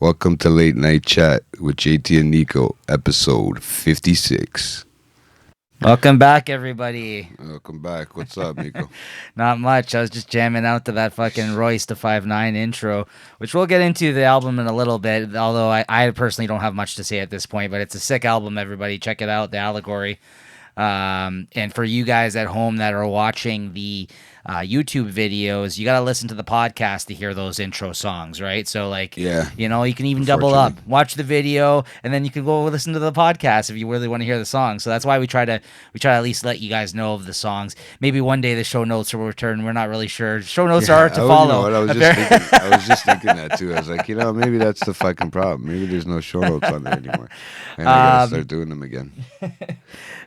Welcome to Late Night Chat with JT and Nico, episode 56. Welcome back, everybody. Welcome back. What's up, Nico? Not much. I was just jamming out to that fucking Royce to 5'9" intro, which we'll get into the album in a little bit, although I personally don't have much to say at this point, but it's a sick album, everybody. Check it out, The Allegory. And for you guys at home that are watching the YouTube videos, you got to listen to the podcast to hear those intro songs, right? So, you can even double up, watch the video, and then you can go listen to the podcast if you really want to hear the songs. So that's why we try to at least let you guys know of the songs. Maybe one day the show notes will return. We're not really sure. Show notes are to follow. I was just thinking that too. I was like, maybe that's the fucking problem. Maybe there's no show notes on there anymore, and I gotta start doing them again.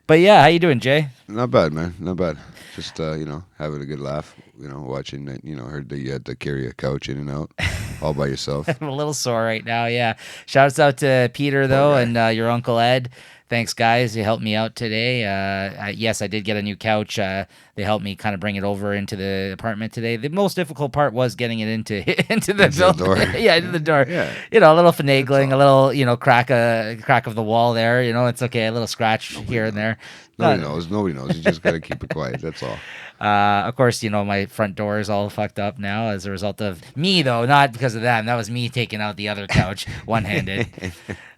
But yeah, how you doing, Jay? Not bad, man. Not bad. Just having a good laugh. Watching that. Heard that you had to carry a couch in and out all by yourself. I'm a little sore right now. Yeah. Shouts out to Peter though, and your Uncle Ed. Thanks, guys. You helped me out today. Yes, I did get a new couch. They helped me kind of bring it over into the apartment today. The most difficult part was getting it into the door. Yeah, into the door. Yeah. A little finagling, a little crack of the wall there. It's okay. A little scratch here and there. Nobody knows. You just gotta keep it quiet. That's all. Of course, my front door is all fucked up now as a result of me, though, not because of them. That was me taking out the other couch one-handed.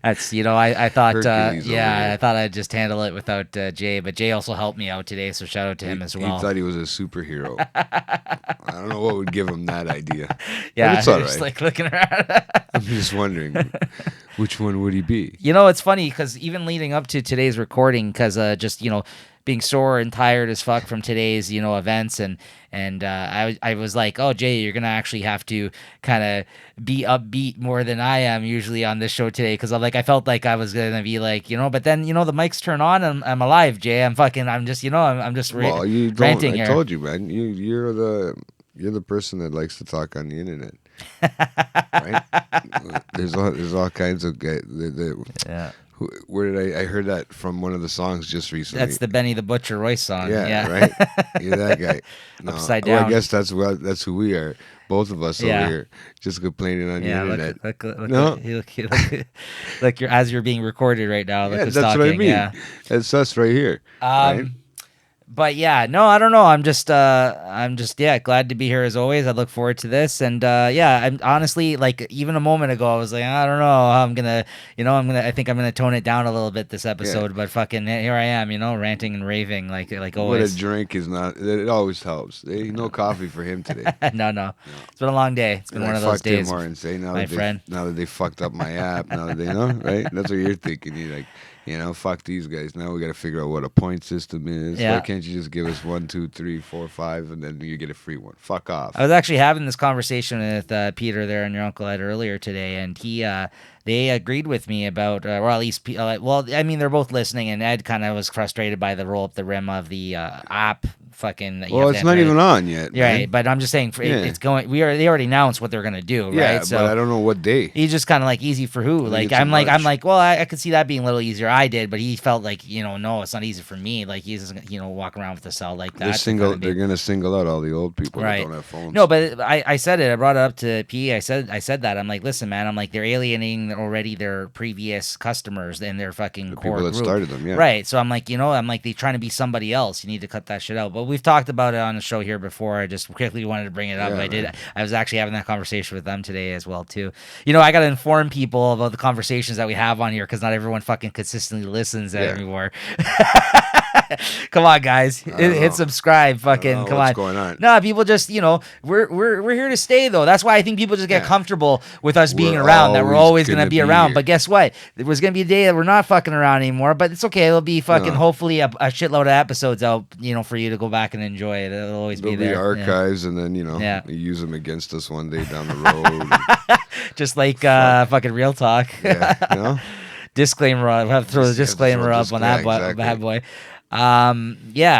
That's, I thought, I thought I'd just handle it without Jay, but Jay also helped me out today, so shout out to him as well. He thought he was a superhero. I don't know what would give him that idea. Yeah, but it's all right. Just like looking around. I'm just wondering, which one would he be? It's funny because even leading up to today's recording, because being sore and tired as fuck from today's events, and I was like, oh, Jay, you're gonna actually have to kind of be upbeat more than I am usually on this show today, because I felt like I was gonna be like, but then the mics turn on and I'm alive, Jay. I'm just ranting here. I told you, man. You're the person that likes to talk on the internet. Right? There's all kinds of guys. Yeah. Where did I heard that from one of the songs just recently? That's the Benny the Butcher Royce song. Yeah. Right. You're that guy. No. Upside down. I guess that's who we are. Both of us over here, just complaining on the internet. Look, you're as you're being recorded right now. Look that's talking. what I mean. Yeah. It's us right here. Right? But yeah, no, I don't know. I'm just glad to be here as always. I look forward to this, and I'm honestly, like, even a moment ago, I was like, I don't know how I'm gonna, I think I'm gonna tone it down a little bit this episode, but fucking here I am, ranting and raving like always. What a drink is not. It always helps. No coffee for him today. No. It's been a long day. It's been one of those days. My friend. Now that they fucked up my app, now that they know, right? That's what you're thinking. You're like, fuck these guys. Now we got to figure out what a point system is. Yeah. Why can't you just give us 1, 2, 3, 4, 5, and then you get a free one? Fuck off. I was actually having this conversation with Peter there and your Uncle Ed earlier today, and they agreed with me about, or at least, they're both listening, and Ed kind of was frustrated by the roll up the rim of the app. Well, it's not even on yet. Right, but I'm just saying it's going. They already announced what they're gonna do, right? Yeah, so but I don't know what day. He's just kind of like, easy for who? I'm like, well, I could see that being a little easier. I did, but he felt like, no, it's not easy for me. Like, he's just, walk around with a cell like that. They're gonna single out all the old people that don't have phones. No, but I said it. I brought it up to P. I said that. I'm like, listen, man. I'm like, they're alienating already their previous customers and their fucking core people that group. Started them, yeah. Right. So I'm like, they're trying to be somebody else. You need to cut that shit out. But we've talked about it on the show here before. I just quickly wanted to bring it up. I was actually having that conversation with them today as well too. I got to inform people about the conversations that we have on here, because not everyone fucking consistently listens anymore. Come on, guys, hit subscribe. Fucking come what's going on? No, people just we're here to stay though. That's why I think people just get comfortable with us being around. That we're always gonna be around. Here. But guess what? There's gonna be a day that we're not fucking around anymore. But it's okay. It'll be fucking hopefully a shitload of episodes out. For you to go back and enjoy it. It'll always be there. Archives, and then you use them against us one day down the road. Just like fucking real talk. Yeah. Disclaimer. I'll have to throw the disclaimer up on that bad boy.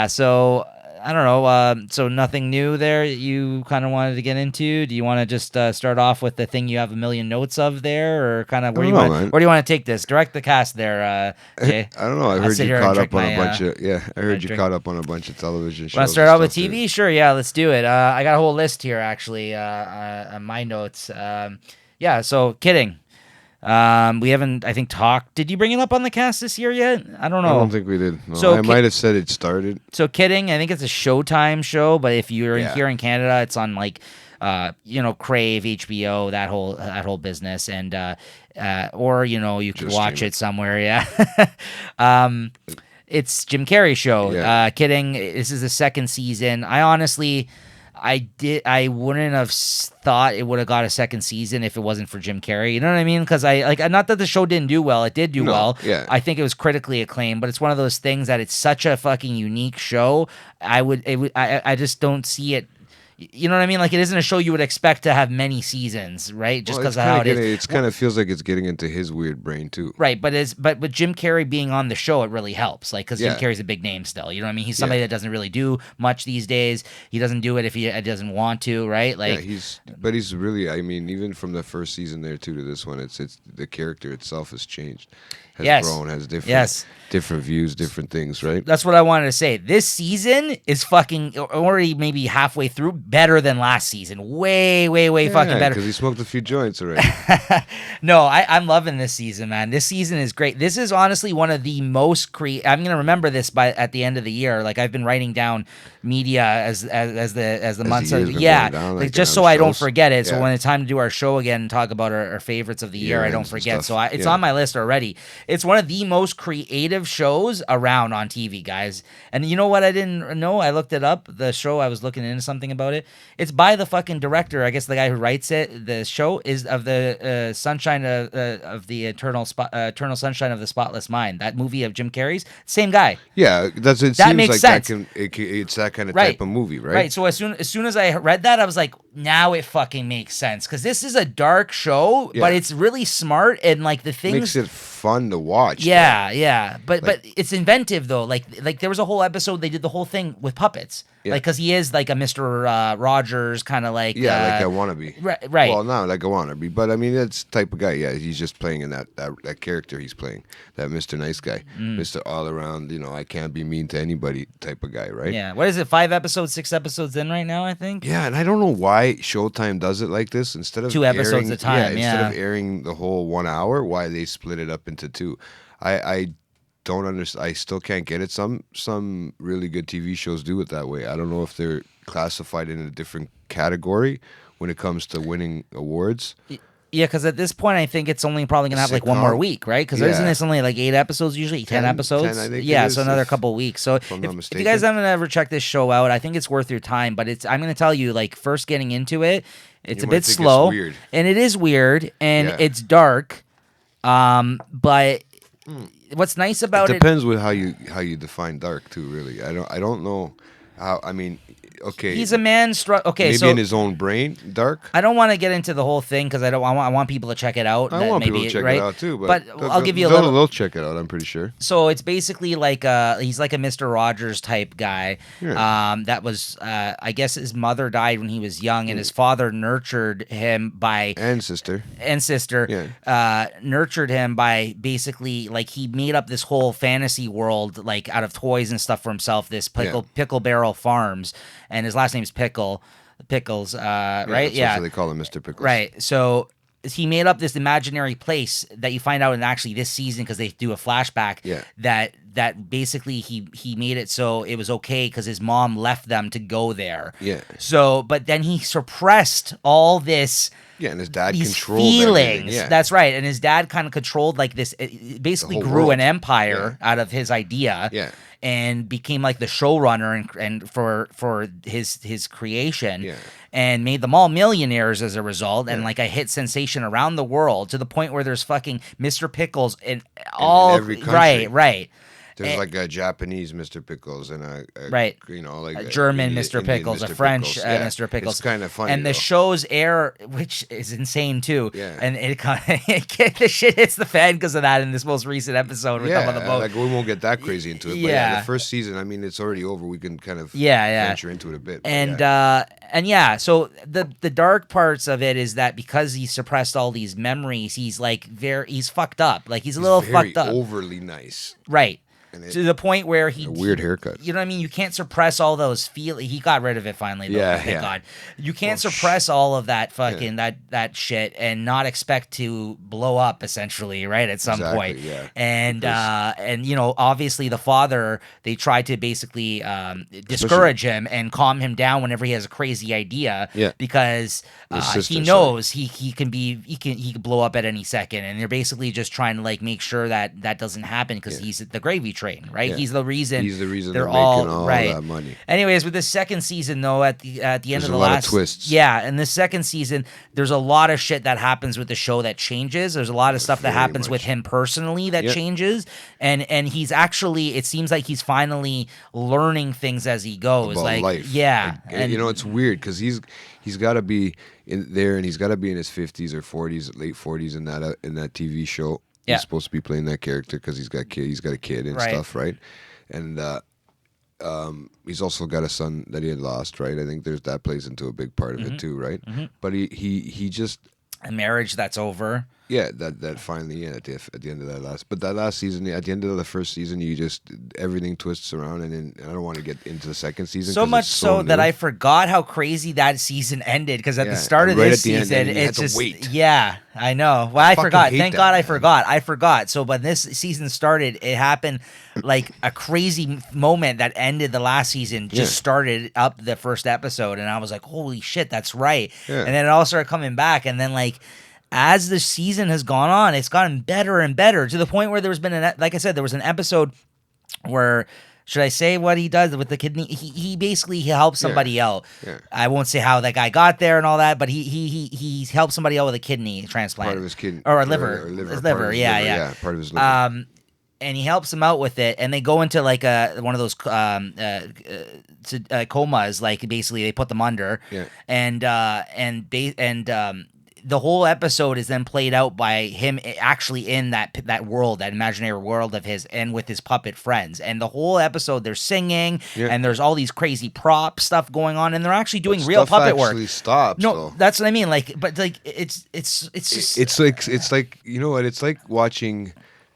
So I don't know. So nothing new there you kind of wanted to get into? Do you want to just start off with the thing you have a million notes of there, or kind of where do you want to take this? Direct the cast there, Jay. I don't know. I heard you caught up on a bunch of I heard you caught up on a bunch of television shows. Want to start out with TV? Too. Sure, yeah, let's do it. I got a whole list here actually. On my notes. So kidding. We haven't, I think, talked. Did you bring it up on the cast this year yet? I don't know. I don't think we did. No, so I might have said it started. So Kidding, I think it's a Showtime show, but if you're here in Canada, it's on like, Crave, HBO, that whole business, and or you could watch it somewhere. Yeah. It's Jim Carrey show. Yeah. Kidding. This is the second season. I honestly. I wouldn't have thought it would have got a second season if it wasn't for Jim Carrey. You know what I mean? Because not that the show didn't do well. It did do well. Yeah. I think it was critically acclaimed, but it's one of those things that it's such a fucking unique show. I just don't see it. You know what I mean? Like, it isn't a show you would expect to have many seasons, right? Just because of how it is. It kind of feels like it's getting into his weird brain too. Right, but with Jim Carrey being on the show, it really helps. Like, because Jim Carrey's a big name still. You know what I mean? He's somebody that doesn't really do much these days. He doesn't do it if he doesn't want to, right? Like, he's really. I mean, even from the first season there too to this one, it's the character itself has changed. Has grown, has different views, different things, right? That's what I wanted to say. This season is fucking already maybe halfway through better than last season. Way fucking better. Because he smoked a few joints already. No, I'm loving this season, man. This season is great. This is honestly one of the most I'm gonna remember this at the end of the year. Like, I've been writing down media as the months just so I don't forget it. So when it's time to do our show again and talk about our favorites of the year, I don't forget. So it's on my list already. It's one of the most creative shows around on TV, guys. And you know what I didn't know? I looked it up. The show, I was looking into something about it. It's by the fucking director. I guess the guy who writes it. The show is of the Sunshine of the Eternal Sunshine of the Spotless Mind. That movie of Jim Carrey's. Same guy. Yeah, that seems makes like sense. It's that kind of type of movie, right? Right. So as soon as I read that, I was like, now it fucking makes sense, because this is a dark show, but it's really smart, and like the things makes it fun to watch. Yeah. But it's inventive though. Like there was a whole episode they did the whole thing with puppets. Yeah. Like, because he is like a Mr. Rogers kind of like. Yeah, like I want to be. Right. Well, not like I want to be, but I mean, that's the type of guy. Yeah, he's just playing in that character he's playing, that Mr. Nice Guy, Mr. All Around, I can't be mean to anybody type of guy, right? Yeah. What is it, 6 episodes in right now, I think? Yeah, and I don't know why Showtime does it like this. Instead of 2 episodes at a time, instead of airing the whole 1 hour, why they split it up into 2. I don't understand. I still can't get it. Some really good TV shows do it that way. I don't know if they're classified in a different category when it comes to winning awards. Yeah, because at this point, I think it's only probably going to have like one more week, right? Because isn't this only like 8 episodes usually? 10 episodes? 10, I think so another couple weeks. So if you guys haven't ever checked this show out, I think it's worth your time. But I'm going to tell you, like, first getting into it, it's a bit slow. And it is weird, and it's dark. But what's nice about it depends with how you define dark too. Really, I don't know how. I mean, okay, he's a man. Maybe in his own brain, dark. I don't want to get into the whole thing because I want people to check it out. I want people to check it out too, but I'll give you a little. They'll check it out. I'm pretty sure. So it's basically like he's like a Mr. Rogers type guy. Yeah. That was I guess his mother died when he was young, and his father nurtured him and sister nurtured him by basically, like, he made up this whole fantasy world, like, out of toys and stuff for himself. This Pickle Barrel Farms. And his last name is Pickles, right? Yeah, they call him Mr. Pickles. Right. So he made up this imaginary place that you find out in actually this season, because they do a flashback. Yeah. That basically he made it so it was okay because his mom left them to go there. Yeah. So, but then he suppressed all this. Yeah, and his dad these controlled feelings. Yeah. That's right. And his dad kind of controlled like this. It basically grew an empire out of his idea. Yeah. And became like the showrunner and for his creation, and made them all millionaires as a result, and like a hit sensation around the world, to the point where there's fucking Mr. Pickles in every country. Right. There's like a Japanese Mr. Pickles and a like a German Mr. Pickles, a French Mr. Pickles. It's kind of funny. And the shows air, which is insane too. Yeah. And it kind of the shit hits the fan because of that in this most recent episode with them on the boat. Like, we won't get that crazy into it. But the first season, I mean, it's already over. We can kind of venture into it a bit. And so the dark parts of it is that because he suppressed all these memories, he's like he's fucked up. Like, he's a little fucked up. Overly nice. Right. to the point where weird haircut. You know what I mean? You can't suppress all those feelings. He got rid of it finally, though. Thank God. You can't suppress all of that fucking that shit and not expect to blow up essentially, right? At some point. Yeah. And obviously the father, they tried to basically discourage him and calm him down whenever he has a crazy idea. Yeah. Because he knows he can blow up at any second, and they're basically just trying to like make sure that doesn't happen because he's the gravy train, right? Yeah. He's the reason they're all making all that money. Anyways, with this second season though, at the end there's of the a lot last of twists. Yeah, in the second season, there's a lot of shit that happens with the show that changes. There's a lot of stuff that happens with him personally that changes, and he's actually, it seems like he's finally learning things as he goes. About like life. Yeah, like, and it's weird because he's got to be in there, and he's got to be in his 50s or 40s, late 40s in that TV show. He's supposed to be playing that character because he's got a kid and stuff, right? And he's also got a son that he had lost, right? I think that plays into a big part of it too, right? Mm-hmm. But he just a marriage that's over. Yeah, that finally at the end of that last season, at the end of the first season, everything twists around, and then I don't want to get into the second season. So much so that I forgot how crazy that season ended because at the start of this season, it's just yeah, I know. Well, I forgot. Thank God I forgot. So when this season started, it happened like a crazy moment that ended the last season. Just started up the first episode, and I was like, "Holy shit, that's right!" Yeah. And then it all started coming back, and then like, as the season has gone on, it's gotten better and better to the point where there's been like I said, there was an episode where, should I say what he does with the kidney? He basically helps somebody out. Yeah. I won't say how that guy got there and all that, but he helped somebody out with a kidney transplant. Part of his kidney. Or a liver. His liver, yeah. Part of his liver. And he helps him out with it, and they go into like one of those comas, like basically they put them under. Yeah. And the whole episode is then played out by him actually in that world, that imaginary world of his, and with his puppet friends. And the whole episode, they're singing, and there's all these crazy prop stuff going on, and they're actually doing real puppet work. Stops. No, that's what I mean. Like, but like, it's like you know what? It's like watching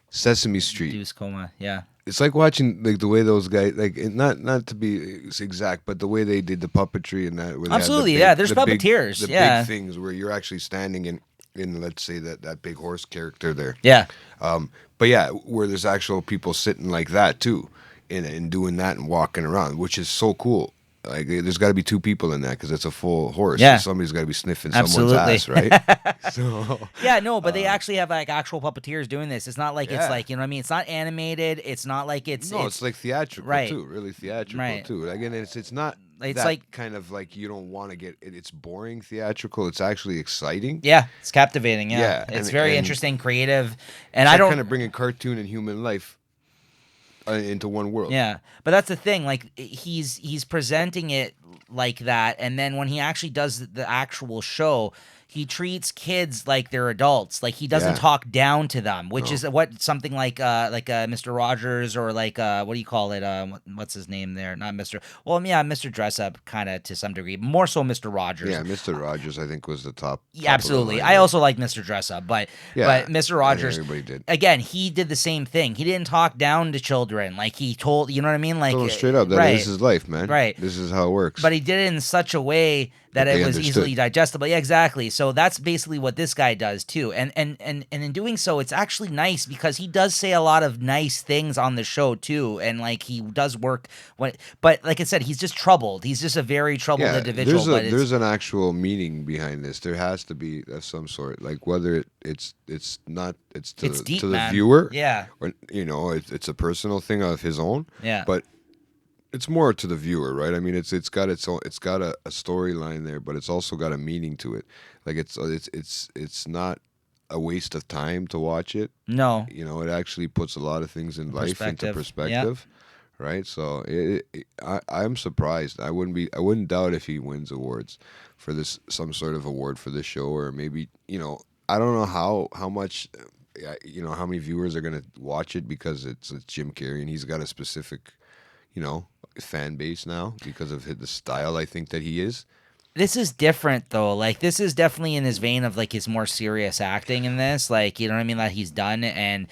Sesame Street. Induced coma, yeah. It's like watching like the way those guys, like not to be exact, but the way they did the puppetry and that. Absolutely, there's puppeteers, big things where you're actually standing in let's say that big horse character there. Yeah. But yeah, where there's actual people sitting like that too, and doing that and walking around, which is so cool. Like, there's got to be two people in that because it's a full horse. Yeah. So somebody's got to be sniffing someone's ass, right? But they actually have like actual puppeteers doing this. It's not like it's like, you know what I mean? It's not animated. It's not like it's like theatrical too. Really theatrical too. Again, it's not. It's that like kind of like you don't want to get it. It's boring theatrical. It's actually exciting. Yeah, it's captivating. Yeah, it's very interesting, creative, and I don't kind of bringing cartoon and human life into one world. Yeah, but that's the thing. Like he's presenting it like that, and then when he actually does the actual show, he treats kids like they're adults. Like he doesn't talk down to them, which is what something like Mr. Rogers or like what do you call it? What's his name there? Not Mr. Well, yeah, Mr. Dress Up kind of to some degree, more so Mr. Rogers. Yeah, Mr. Rogers I think was the top. Yeah, absolutely. I also like Mr. Dress Up, but Mr. Rogers, everybody did. Again, he did the same thing. He didn't talk down to children. Like he told, you know what I mean? Like told straight up that this is life, man. Right. This is how it works. But he did it in such a way that it was easily digestible. Yeah, exactly. So that's basically what this guy does too. And in doing so, it's actually nice because he does say a lot of nice things on the show too. And like he does work but like I said, he's just troubled. He's just a very troubled individual. There's an actual meaning behind this. There has to be of some sort. Like whether it's deep, to the viewer. Yeah. Or it's a personal thing of his own. Yeah. But it's more to the viewer, right? I mean, it's got a storyline there, but it's also got a meaning to it. Like it's not a waste of time to watch it. No, it actually puts a lot of things in life into perspective, right? So I'm surprised. I wouldn't doubt if he wins awards for this, some sort of award for this show, or maybe I don't know how much. How many viewers are gonna watch it because it's Jim Carrey and he's got a specific fan base now because of the style I think that he is. This is different though. Like this is definitely in his vein of like his more serious acting in this. Like, you know what I mean, that he's done. And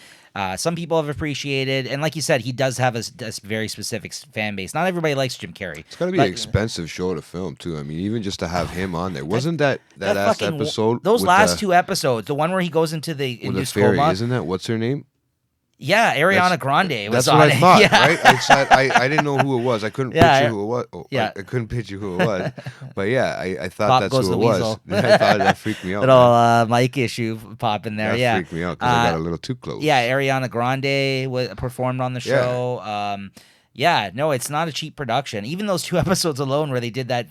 Some people have appreciated, and like you said, he does have a very specific fan base. Not everybody likes Jim Carrey. It's got to be an expensive show to film too. I mean, even just to have him on there. Wasn't that last episode? Those last two episodes, the one where he goes into the induced coma, isn't that? What's her name? Yeah, Ariana Grande was on it. That's what I thought, right? I didn't know who it was. I couldn't picture who it was. I couldn't picture who it was. But yeah, I thought that's who it was. I thought that freaked me out. Little mic issue pop in there. That freaked me out because I got a little too close. Yeah, Ariana Grande performed on the show. Yeah, no, it's not a cheap production. Even those 2 episodes alone where they did that,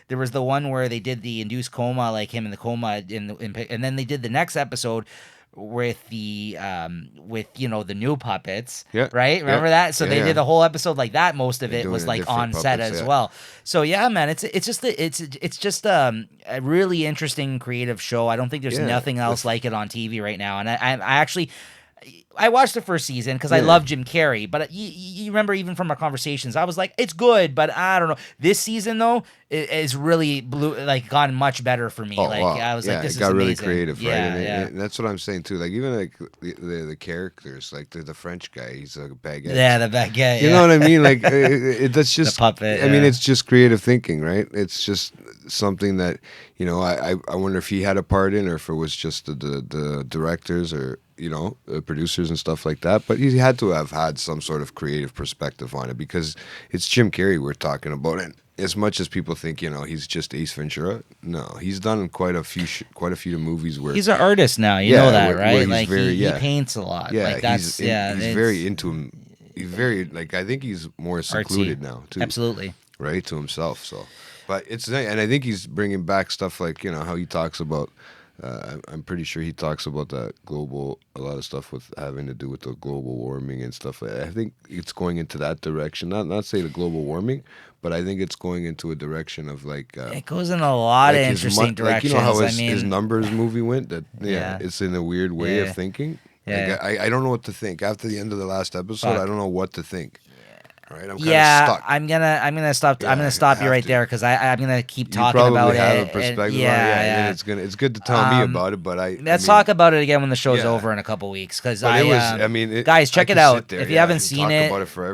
there was the one where they did the induced coma, like him in the coma, and then they did the next episode with the the new puppets, right? Remember that? So they did the whole episode like that. Most of it was like on set as well. So yeah, man, it's just a really interesting creative show. I don't think there's nothing else like it on TV right now. And I actually. I watched the first season because I love Jim Carrey, but you remember even from our conversations, I was like, it's good, but I don't know. This season though is really gotten much better for me. I was like, this is amazing. It got really creative, right? And that's what I'm saying too. Like even like the characters, like the French guy, he's a baguette. Yeah, the baguette. You know what I mean? Like that's just the puppet. I mean, it's just creative thinking, right? It's just something that I wonder if he had a part in, or if it was just the directors or producers and stuff like that. But he had to have had some sort of creative perspective on it, because it's Jim Carrey we're talking about. And as much as people think he's just Ace Ventura, no, he's done quite a few movies where he's an artist now. You know that, right? Like he paints a lot. Yeah, like that's he's very into him. He's very I think he's more secluded artsy. Now too. Absolutely, right, to himself. So, but and I think he's bringing back stuff like how he talks about. I'm pretty sure he talks about that a lot of stuff with having to do with the global warming and stuff like that. I think it's going into that direction. Not say the global warming, but I think it's going into a direction of it goes in a lot of interesting directions. How his Numbers movie went. That it's in a weird way of thinking. Yeah. I don't know what to think. After the end of the last episode, I don't know what to think. Right, I'm stuck. I'm gonna stop. I'm gonna stop you right there because I'm gonna keep talking about it. Have a perspective and it's good to tell me about it. But let's talk about it again when the show's over in a couple weeks. Because guys, check it out if you haven't seen it.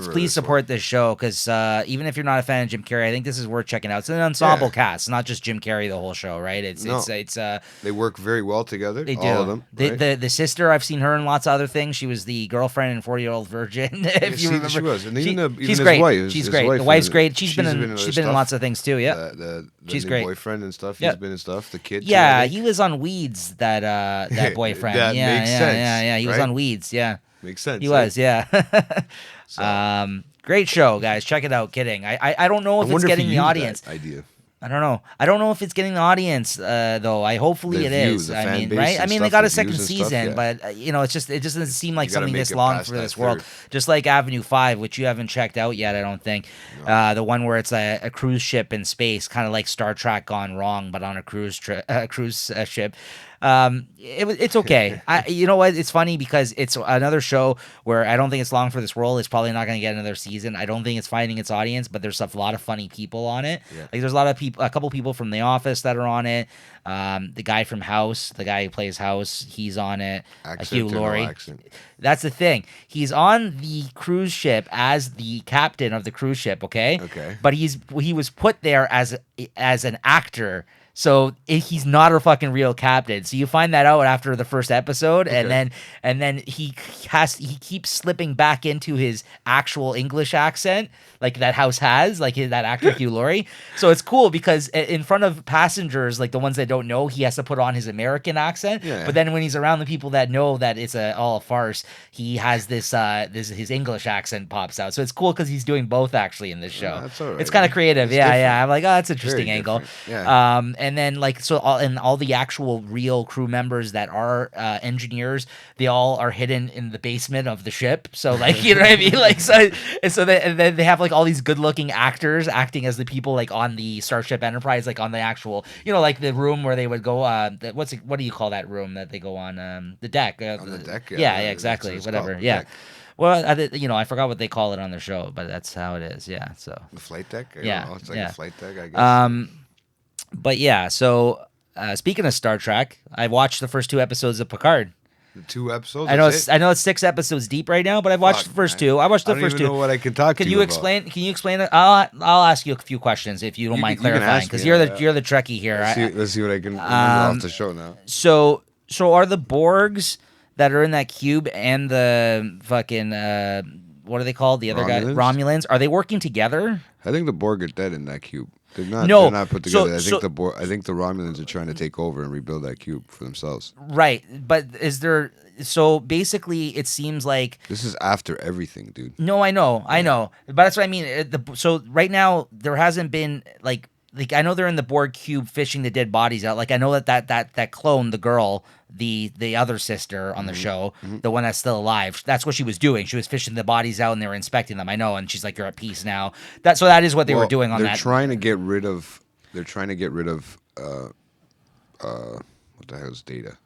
Please support this show because even if you're not a fan of Jim Carrey, I think this is worth checking out. It's an ensemble cast, not just Jim Carrey the whole show. Right? It's they work very well together. They do. All of them. Right? The sister, I've seen her in lots of other things. She was the girlfriend in 40-Year-Old Virgin. If you remember, she was, and even she's great. She's great. The wife's great. She's been in lots of things too. Yeah, she's new great. Boyfriend and stuff. He's been in stuff. The kid. Yeah, he was on Weeds. That boyfriend. That makes sense. Yeah. He was on Weeds. Yeah, makes sense. He was. Yeah. Great show, guys. Check it out. Kidding. I don't know if it's getting the audience. Idea. I don't know. I don't know if it's getting the audience though. Hopefully it is. I mean, right? I mean, they got a second season, but it just doesn't seem like something this long for this world. Just like Avenue 5, which you haven't checked out yet, I don't think. No. The one where it's a cruise ship in space, kind of like Star Trek gone wrong, but on a cruise ship. It's okay. You know what? It's funny because it's another show where I don't think it's long for this world. It's probably not going to get another season. I don't think it's finding its audience, but there's a lot of funny people on it. Yeah. Like there's a lot of people, a couple people from The Office that are on it. The guy from House, the guy who plays House, he's on it. Hugh Laurie. That's the thing. He's on the cruise ship as the captain of the cruise ship. Okay. But he was put there as an actor. So he's not a fucking real captain. So you find that out after the first episode, and then he keeps slipping back into his actual English accent, like that House has, like that actor Hugh Laurie. So it's cool because in front of passengers, like the ones that don't know, he has to put on his American accent. Yeah. But then when he's around the people that know that it's all a farce, he has this his English accent pops out. So it's cool because he's doing both actually in this show. That's all right. It's kind of creative. Yeah. I'm like, oh, that's an interesting angle. Yeah. And then all the actual real crew members that are engineers, they all are hidden in the basement of the ship. So like, you know what I mean? Like so they have like all these good looking actors acting as the people like on the Starship Enterprise, like on the actual, like the room where they would go. What do you call that room that they go on? The deck. On the deck. Yeah, exactly. Whatever. Yeah. Deck. Well, I forgot what they call it on the show, but that's how it is. Yeah. So the flight deck. It's like a flight deck, I guess. But yeah, so speaking of Star Trek, I watched the first 2 episodes of Picard. The 2 episodes. I know it's 6 episodes deep right now, but I've watched the first 2. I watched the first 2. I don't even know what I can talk to you about. Can you explain it? I'll ask you a few questions if you don't mind clarifying, because you're the Trekkie here. Let's see what I can remember off the show now. So are the Borgs that are in that cube and the fucking what are they called? The other guy, Romulans. Are they working together? I think the Borg are dead in that cube. They're not put together. I think the Romulans are trying to take over and rebuild that cube for themselves. Right, but is there? So basically, it seems like this is after everything, dude. No, I know, but that's what I mean. So right now, there hasn't been like I know they're in the Borg cube fishing the dead bodies out. Like I know that clone, the girl, the other sister on the show, the one that's still alive. That's what she was doing. She was fishing the bodies out and they were inspecting them. I know, and she's like, "You're at peace now." That is what they were doing on that. They're trying to get rid of. What the hell's Data?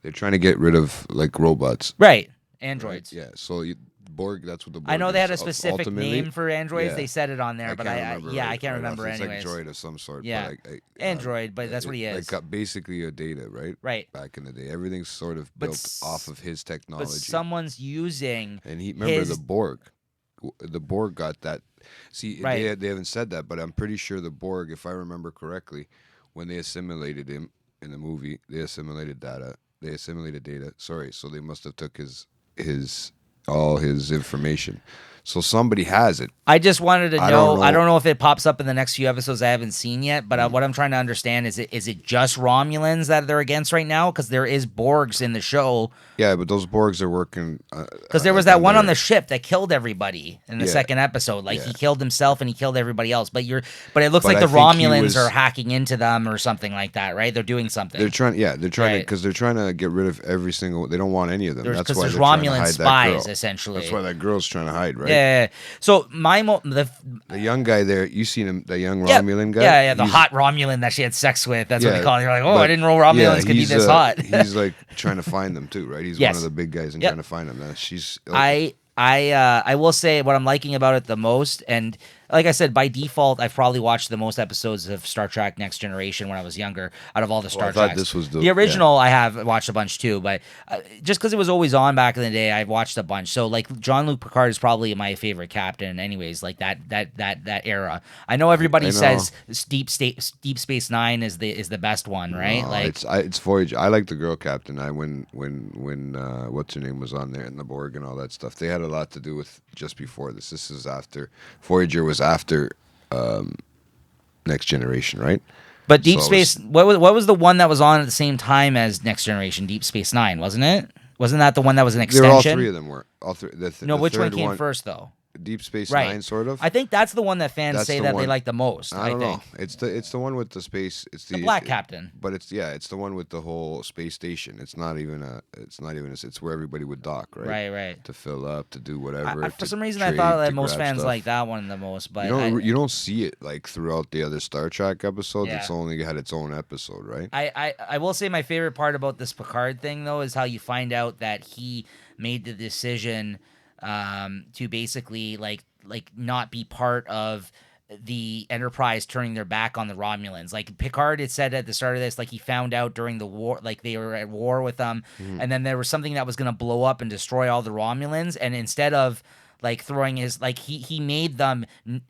They're trying to get rid of like robots, right? Androids. Right? Yeah. So Borg. That's what the Borg. I know they had a specific name for androids. Yeah. They said it on there, but I can't remember. It's anyways, like droid of some sort. Yeah, but android, but that's what he is. Like basically a Data, right? Right. Back in the day, everything's sort of built off of his technology. But someone's using. And the Borg. The Borg got that. See, right. They haven't said that, but I'm pretty sure the Borg, if I remember correctly, when they assimilated him in the movie, they assimilated Data. Sorry, so they must have took all his information. So somebody has it. I just wanted to know. I don't know if it pops up in the next few episodes I haven't seen yet, but what I'm trying to understand is it just Romulans that they're against right now? Because there is Borgs in the show. Yeah, but those Borgs are working. Because there was that one on the ship that killed everybody in the second episode. Like he killed himself and he killed everybody else. But it looks like the Romulans are hacking into them or something like that, right? They're doing something. They're trying because they're trying to get rid of every single. They don't want any of them. That's why there's Romulan spies essentially. That's why that girl's trying to hide, right? Yeah. So the young guy there, you seen him, the young Romulan guy? Yeah, the hot Romulan that she had sex with. That's what they call it. You're like, I didn't know Romulans could be this hot. He's like trying to find them too, right? He's one of the big guys and trying to find them. I will say what I'm liking about it the most, and like I said, by default, I've probably watched the most episodes of Star Trek Next Generation when I was younger, out of all the Star Treks. I thought this was the original. I have watched a bunch too, but just because it was always on back in the day, I've watched a bunch. So like Jean-Luc Picard is probably my favorite captain, anyways. Like that era. I know everybody says Deep Space Nine is the best one, right? No, it's Voyager. I like the girl captain. When what's her name was on there in the Borg and all that stuff. They had a lot to do with just before this. This is after Voyager was after Next Generation, right? But Deep Space, what was the one that was on at the same time as Next Generation? Deep Space Nine, wasn't it? Wasn't that the one that was an extension? All three of them were. All three. Which one came first, though? Deep Space Nine, sort of. I think that's the one that fans say that they like the most. I don't know. It's the one with the space. It's the Black Captain. But it's the one with the whole space station. It's not even it's where everybody would dock, right? Right. To fill up, to do whatever. For some reason, I thought that most fans like that one the most. But you don't see it like throughout the other Star Trek episodes. It's only had its own episode, right? I will say my favorite part about this Picard thing though is how you find out that he made the decision to basically like not be part of the Enterprise turning their back on the Romulans. Like Picard had said at the start of this, like he found out during the war, like they were at war with them, and then there was something that was going to blow up and destroy all the Romulans, and instead of like throwing his he made them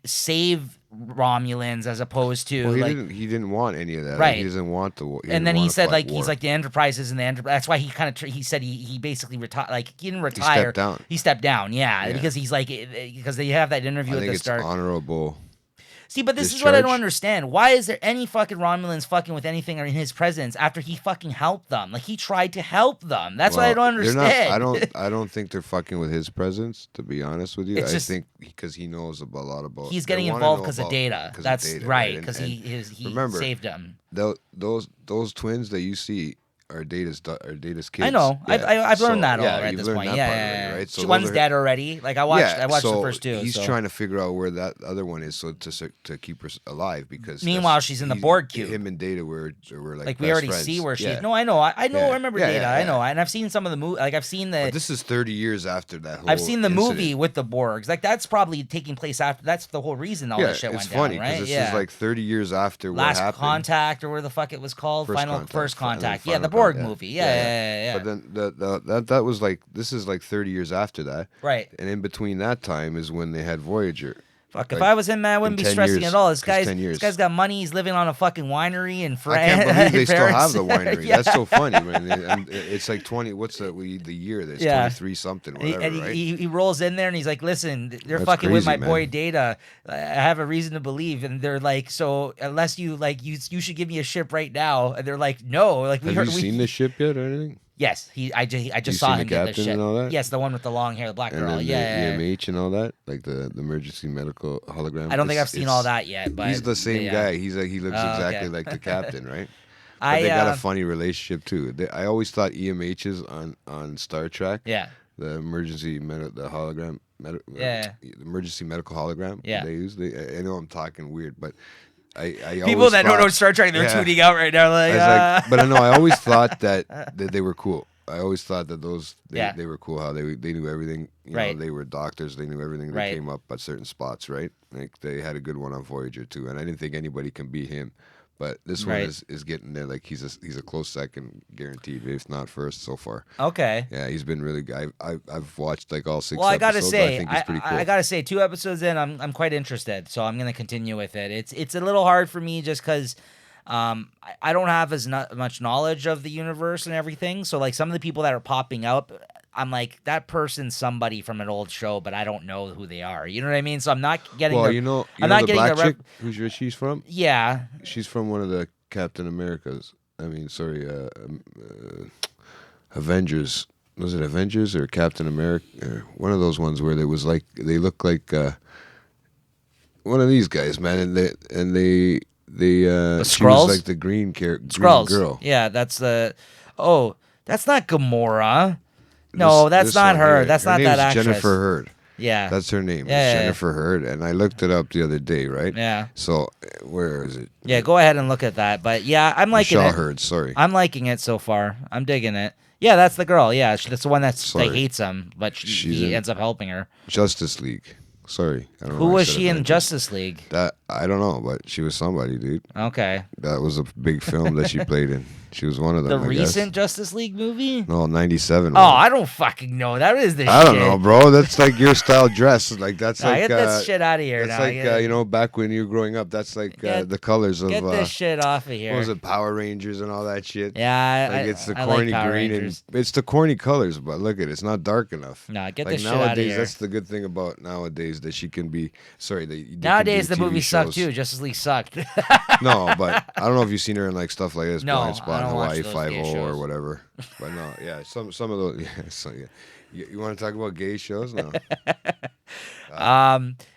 save Romulans as opposed to he didn't want any of that. Right. He doesn't want the war. And then he said he's like the Enterprise isn't the Enterprise. That's why he said he basically retired. Like he didn't retire. He stepped down. Yeah. Because he's like because they have that interview at the start. It's honorable. See, but this is what I don't understand. Why is there any fucking Romulans fucking with anything in his presence after he fucking helped them? Like he tried to help them. That's what I don't understand. I don't think they're fucking with his presence. To be honest with you, I think because he knows a lot about. He's getting involved because of Data. That's right. Because he saved him. Those twins that you see are Data's kids. I know. Yeah. I've learned that at this point. Yeah. Right? So one's dead already. Like I watched the first two. He's trying to figure out where that other one is, so to keep her alive. Because meanwhile, she's in the Borg cube. Him and Data were like we already friends. See where she's. No, I know. I remember Data. I know, and I've seen some of the movie. Like I've seen the. But this is 30 years after that. I've seen the movie with the Borgs. Like that's probably taking place after. That's the whole reason all this shit went down. Right? It's funny because this is like 30 years after Last what happened. Contact or where the fuck it was called. First Contact. Yeah, the cyborg movie. Yeah. But then that was like, this is like 30 years after that. Right. And in between that time is when they had Voyager. Fuck, if I was him, man, I wouldn't be stressing at all. This years. guy's got money. He's living on a fucking winery in France. I can't believe they still have the winery. That's so funny, man. And it's like 20. What's the year? There's 23 something. Whatever, and right? He rolls in there and he's like, "Listen, they're That's fucking crazy, with my man. boy Data. I have a reason to believe." And they're like, "So unless you like, you should give me a ship right now." And they're like, "No." Like, have you seen this ship yet or anything? Yes, I just saw him get the ship. And all that? Yes, the one with the long hair, the black girl. And yeah, the EMH and all that, like the emergency medical hologram. I don't think I've seen all that yet, but he's the same guy. He's like, he looks exactly like the captain, right? But they got a funny relationship too. I always thought EMHs on Star Trek. Yeah. The emergency the hologram. The emergency medical hologram. Yeah. They use. I know I'm talking weird, but. I people that don't know Star Trek, they're tuning out right now. Like, but I know I always thought that they were cool. I always thought that they were cool. How they knew everything. You know, they were doctors. They knew everything. They came up at certain spots, right? Like they had a good one on Voyager too. And I didn't think anybody can beat him. But this one is getting there. Like he's a close second, guaranteed, if not first so far. Okay. Yeah, he's been really good. I've watched like all 6 Well, episodes. I gotta say, I think he's pretty cool. I gotta say, 2 episodes in, I'm quite interested. So I'm gonna continue with it. It's a little hard for me just because I don't have as much knowledge of the universe and everything. So like some of the people that are popping up, I'm like, that person's somebody from an old show, but I don't know who they are. You know what I mean? So I'm not getting. Well, I'm not the getting black chick. Who's she's from? Yeah, she's from one of the Captain Americas. I mean, sorry, Avengers. Was it Avengers or Captain America? One of those ones where they look like one of these guys, man, and they the she Skrulls? was like the green Skrulls. girl. Yeah, that's that's not Gamora. No, that's not her. That's not that actress. Jennifer Hurd. Yeah. That's her name. Jennifer Hurd. And I looked it up the other day, right? Yeah. So, where is it? Yeah, go ahead and look at that. But yeah, I'm liking it. Hurd, sorry. I'm liking it so far. I'm digging it. Yeah, that's the girl. Yeah, that's the one that hates him, but he ends up helping her. Justice League. Sorry. I don't know. Who was she in Justice League? That I don't know, but she was somebody, dude. Okay. That was a big film that she played in. She was one of them. The recent Justice League movie? No, 97. Oh, I don't fucking know. That is the shit. I don't know, bro. That's like your style dress. Like that's like get that shit out of here. That's like back when you were growing up. That's like the colors of. Get this shit off of here. What was it? Power Rangers and all that shit. Yeah, like it's the corny green and it's the corny colors. But look at it, it's not dark enough. No, get this shit out of here. Nowadays, that's the good thing about nowadays that she can be. Sorry, nowadays the movie sucked too. Justice League sucked. No, but I don't know if you've seen her in like stuff like this. No, Blind Spot, Hawaii 5 shows. or whatever. But no, yeah, some of those. Yeah, so yeah, you want to talk about gay shows? No.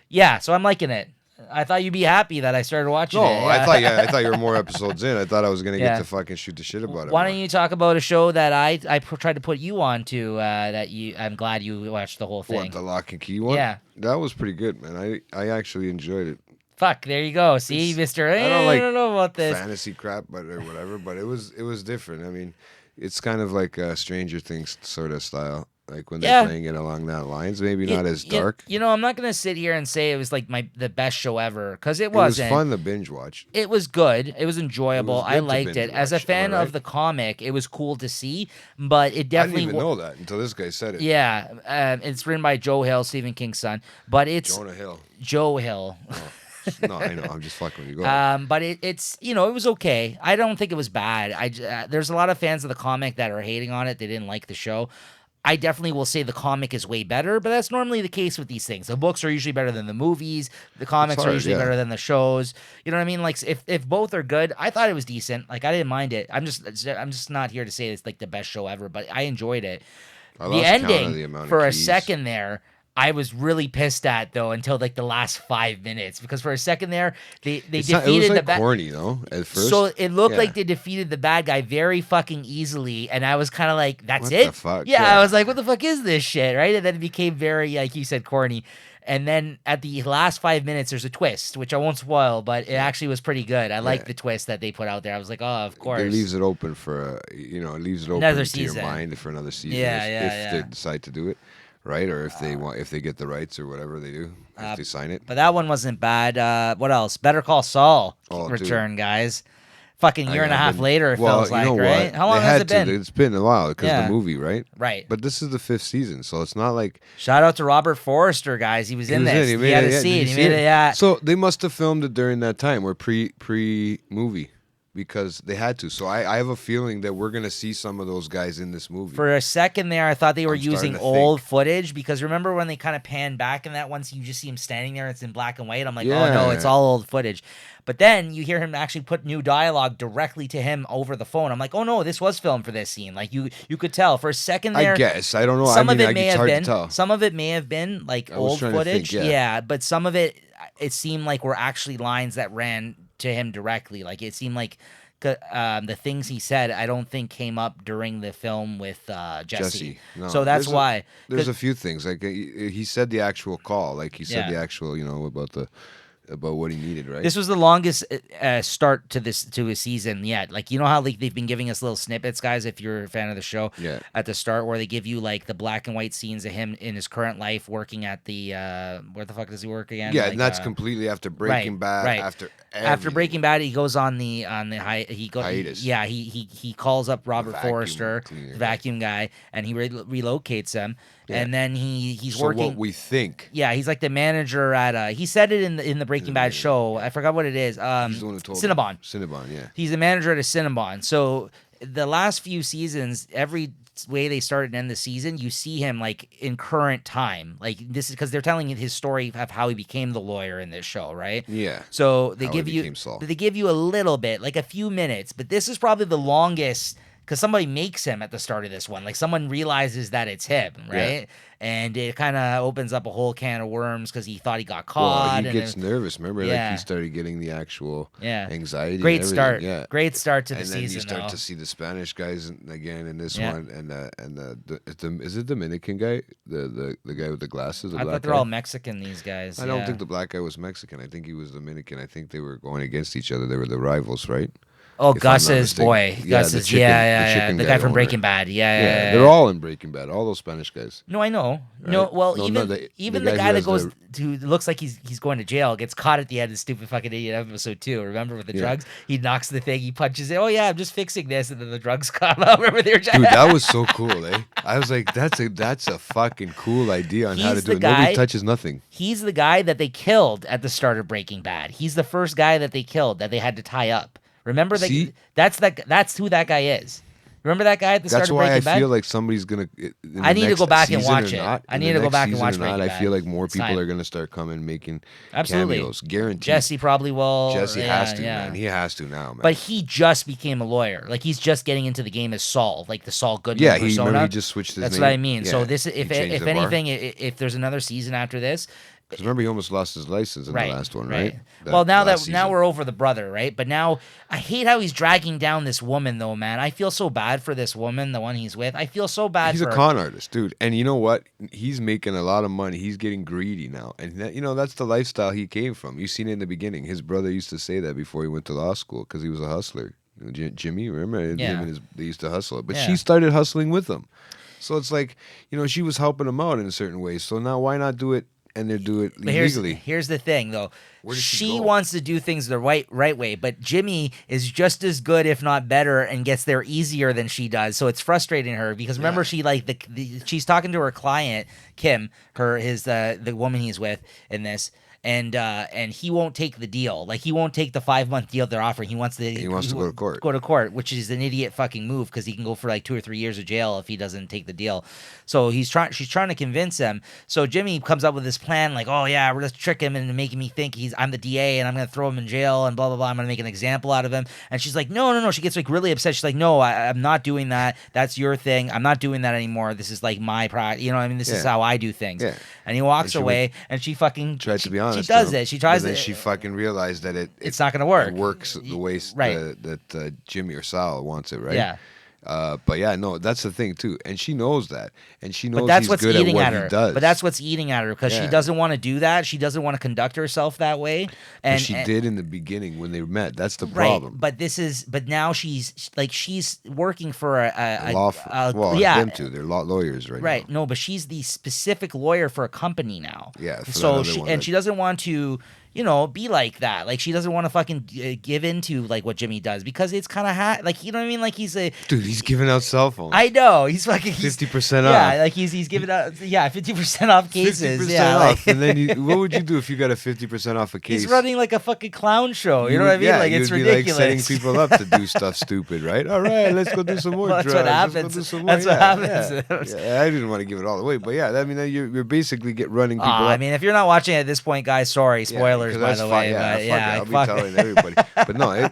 Yeah. So I'm liking it. I thought you'd be happy that I started watching it. No, I thought you were more episodes in. I thought I was gonna get to fucking shoot the shit about it. Why don't you talk about a show that I tried to put you on to I'm glad you watched the whole thing. What, the Lock and Key one? Yeah, that was pretty good, man. I actually enjoyed it. Fuck, there you go. See, Mister. I don't know about this fantasy crap, or whatever. But it was different. I mean, it's kind of like a Stranger Things sort of style. Like when they're playing it along that lines, maybe not as dark. I'm not gonna sit here and say it was like the best show ever because it wasn't. It was fun to binge watch. It was good. It was enjoyable. I liked it. As a fan of the comic, it was cool to see. But it definitely. I didn't even know that until this guy said it. Yeah, it's written by Joe Hill, Stephen King's son. But it's Jonah Hill. Joe Hill. Oh. No, I know. I'm just fucking with you. Go but it's it was okay. I don't think it was bad. There's a lot of fans of the comic that are hating on it. They didn't like the show. I definitely will say the comic is way better, but that's normally the case with these things. The books are usually better than the movies. The comics are usually better than the shows. You know what I mean? Like if both are good, I thought it was decent. Like I didn't mind it. I'm just not here to say it's like the best show ever, but I enjoyed it. The ending for a second there, I was really pissed at though until like the last 5 minutes because for a second there they defeated the bad. Corny though at first. So it looked like they defeated the bad guy very fucking easily, and I was kind of like, "That's it." The fuck? Yeah, I was like, "What the fuck is this shit?" Right, and then it became very like you said, corny. And then at the last 5 minutes, there's a twist, which I won't spoil, but it actually was pretty good. I like the twist that they put out there. I was like, "Oh, of course." It leaves it open for it leaves it open Another to season. your mind for another season. If they decide to do it. Right, or if they get the rights or whatever they do, if they sign it. But that one wasn't bad. What else? Better Call Saul return, guys. fucking year and a half later, it feels like, right? What? How long has it been? It's been a while because of the movie, right? Right. But this is the 5th season, so it's not like... Shout out to Robert Forrester, guys. He was in this. He had a scene. He made it, yeah. So they must have filmed it during that time, or pre-movie. Because they had to. So I have a feeling that we're going to see some of those guys in this movie. For a second there, I thought they were using old footage, because remember when they kind of pan back in that one, so you just see him standing there, it's in black and white. I'm like, oh no, it's all old footage. But then you hear him actually put new dialogue directly to him over the phone. I'm like, oh no, this was filmed for this scene. Like you could tell for a second there. I guess. I don't know. Some of it may have been. Some of it may have been like old footage. Yeah, but some of it seemed like were actually lines that ran to him directly. Like it seemed like the things he said, I don't think came up during the film with Jesse. No. So that's why. There's a few things. Like he said the actual call. Like he said the actual, about what he needed, right? This was the longest start to a season yet. Like, you know how like they've been giving us little snippets, guys, if you're a fan of the show, at the start, where they give you like the black and white scenes of him in his current life working at the where the fuck does he work again? Yeah, like, and that's completely after Breaking Bad. Right. After Breaking Bad, he goes on the hiatus. Yeah, he calls up Robert Forrester, the vacuum guy, and he relocates him. Yeah. And then he's working. What we think. Yeah, he's like the manager at he said it in the Breaking Bad show. I forgot what it is. He's the one who told Cinnabon. Cinnabon, yeah. He's the manager at a Cinnabon. So the last few seasons, every way they started and end the season, you see him like in current time. Like this is because they're telling his story of how he became the lawyer in this show, right? Yeah. So they give you a little bit, like a few minutes, but this is probably the longest. Because somebody makes him at the start of this one. Like, someone realizes that it's him, right? Yeah. And it kind of opens up a whole can of worms because he thought he got caught. Well, he gets nervous. Remember, like, he started getting the actual anxiety. Great start. Yeah. Great start to the season, And then you start to see the Spanish guys again in this one. And is it Dominican guy? The guy with the glasses? I thought they're all Mexican, these guys. I don't think the black guy was Mexican. I think he was Dominican. I think they were going against each other. They were the rivals, right? Oh, Gus's boy. Gus's, the guy from Breaking Bad. Yeah. They're all in Breaking Bad. All those Spanish guys. No, I know. Right? No, well, even the guy that goes to looks like he's going to jail gets caught at the end of Stupid Fucking Idiot episode 2. Remember with the drugs? He knocks the thing, he punches it. Oh yeah, I'm just fixing this, and then the drugs come out. Remember they were Dude, that was so cool, eh? I was like, that's a fucking cool idea on how to do it. Nobody touches nothing. He's the guy that they killed at the start of Breaking Bad. He's the first guy that they killed that they had to tie up. Remember that? That's who that guy is. Remember that guy at the start of Breaking Bad? That's why I feel like somebody's gonna. I need to go back and watch it. I need to go back and watch Breaking Bad. I feel like more people are gonna start coming making cameos. Guaranteed. Jesse probably will. Jesse has to, man. He has to now, man. But he just became a lawyer. Like he's just getting into the game as Saul, like the Saul Goodman persona. Yeah, he just switched his name. That's what I mean. Yeah. So this, if anything, if there's another season after this. Because remember, he almost lost his license in the last one, right? Well, now we're over the brother, right? But now I hate how he's dragging down this woman, though, man. I feel so bad for this woman, the one he's with. I feel so bad. He's a con artist, dude, and you know what? He's making a lot of money. He's getting greedy now, and that's the lifestyle he came from. You seen it in the beginning. His brother used to say that before he went to law school because he was a hustler. Jimmy, remember? Him they used to hustle, but she started hustling with him. So it's like she was helping him out in a certain way. So now why not do it? And they do it legally. Here's the thing, though. She wants to do things the right way, but Jimmy is just as good, if not better, and gets there easier than she does. So it's frustrating her because remember, she she's talking to her client Kim, the woman he's with in this. And he won't take the deal. Like, he won't take the 5-month deal they're offering. He wants to go to court. Go to court, which is an idiot fucking move because he can go for like 2 or 3 years of jail if he doesn't take the deal. So she's trying to convince him. So Jimmy comes up with this plan, like, oh yeah, we're just trick him into making me think I'm the DA and I'm gonna throw him in jail and blah blah blah. I'm gonna make an example out of him. And she's like, no. She gets like really upset. She's like, no, I'm not doing that. That's your thing. I'm not doing that anymore. This is like my pride. This is how I do things. Yeah. And he walks away, and she fucking tried to be honest. She does it. She tries. And then she fucking realized that it's not going to work. It works the way that Jimmy or Sal wants it, right? Yeah. But yeah, no, that's the thing too, and she knows that, and she knows But that's he's what's good eating at at what her. he does. But that's what's eating at her because she Yeah. doesn't want to do that. She doesn't want to conduct herself that way. But she did in the beginning when they met. That's the right. problem. But now she's working for a law. Well, yeah. them two, they're lawyers right now. Right. No, but she's the specific lawyer for a company now. Yeah. So she doesn't want to, be like that. Like she doesn't want to fucking give into like what Jimmy does because it's kind of like, you know what I mean? Like he's he's giving out cell phones. I know he's fucking 50% off. Yeah, like he's giving out 50% off cases. 50% yeah, off. And then what would you do if you got a 50% off a case? He's running like a fucking clown show. You know what I mean? Yeah, like it's ridiculous. Like setting people up to do stuff stupid, right? All right, let's go do some more drugs. What happens. That's what happens. Yeah, I didn't want to give it all away, but yeah, I mean, you're basically running people up. I mean, if you're not watching at this point, guys, sorry, spoilers by the way. I'll be telling everybody. But no,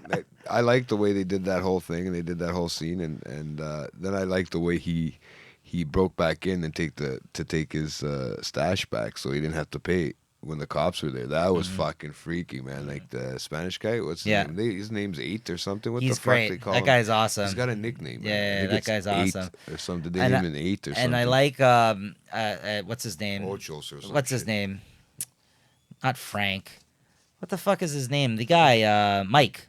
I like the way they did that whole thing and they did that whole scene, and then I like the way he broke back in and take his stash back, so he didn't have to pay when the cops were there. That was fucking freaky, man. Like the Spanish guy, what's his name? His name's 8 or something. What He's the fuck great. They call That him? guy's awesome. He's got a nickname. Yeah, that guy's 8 awesome. Or something. They name him an 8 or something. And I like what's his name? Ochos or something. What's his name? Not Frank. What the fuck is his name? The guy, Mike.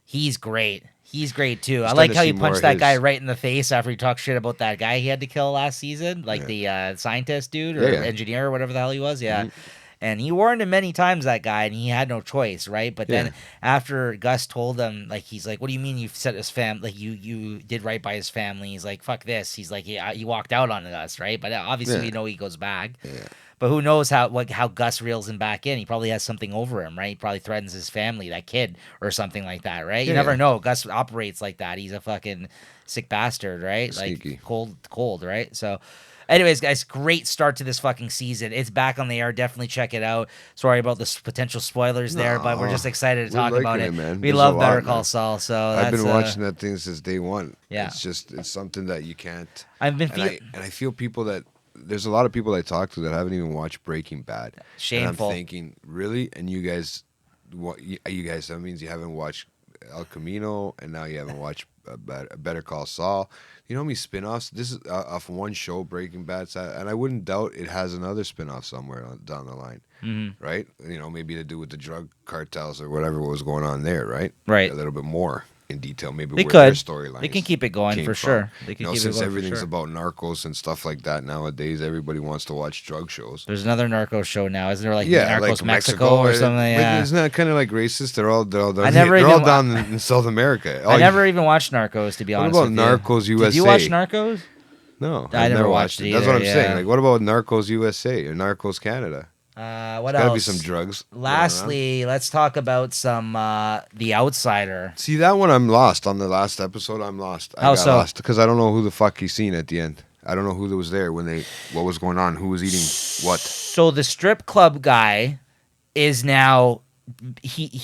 He's great. He's great too. I like how he punched that guy right in the face after he talked shit about that guy he had to kill last season, like the scientist dude or engineer or whatever the hell he was. Yeah. Mm-hmm. And he warned him many times, that guy, and he had no choice, right? But then after Gus told him, like, he's like, what do you mean you set his family, like, you did right by his family? He's like, fuck this. He's like, he walked out on us, right? But obviously we know he goes back. Yeah. But who knows how Gus reels him back in? He probably has something over him, right? He probably threatens his family, that kid, or something like that, right? You never know. Gus operates like that. He's a fucking sick bastard, right? Sneaky. Like cold, right? So, anyways, guys, great start to this fucking season. It's back on the air. Definitely check it out. Sorry about the potential spoilers there, but we're just excited to talk about it. Man. We love Better Call Saul. So I've been watching that thing since day one. Yeah, it's something that you can't. I've been I feel people that. There's a lot of people I talk to that haven't even watched Breaking Bad. Shameful. And I'm thinking, really? And you guys, that means you haven't watched El Camino, and now you haven't watched Better Call Saul. You know how many spinoffs? This is off one show, Breaking Bad, and I wouldn't doubt it has another spinoff somewhere down the line, right? Maybe to do with the drug cartels or whatever was going on there, right? Right. A little bit more in detail, maybe they where could. their storylines. They can keep it going for sure. They can keep since it going everything's for sure. about narcos and stuff like that nowadays, everybody wants to watch drug shows. There's another narcos show now, isn't there? Like Narcos like Mexico or something. Yeah, isn't that kind of like racist? They're all down in South America. I never even watched Narcos, to be honest. What about Narcos USA? Did you watch Narcos? No, I never watched it either. That's what I'm saying. Like, what about Narcos USA or Narcos Canada? What There's else? Gotta be some drugs. Lastly, let's talk about some The Outsider. See, that one I'm lost. On the last episode, I'm lost. I got lost because I don't know who the fuck he's seen at the end. I don't know who was there what was going on, who was eating what. So the strip club guy is now...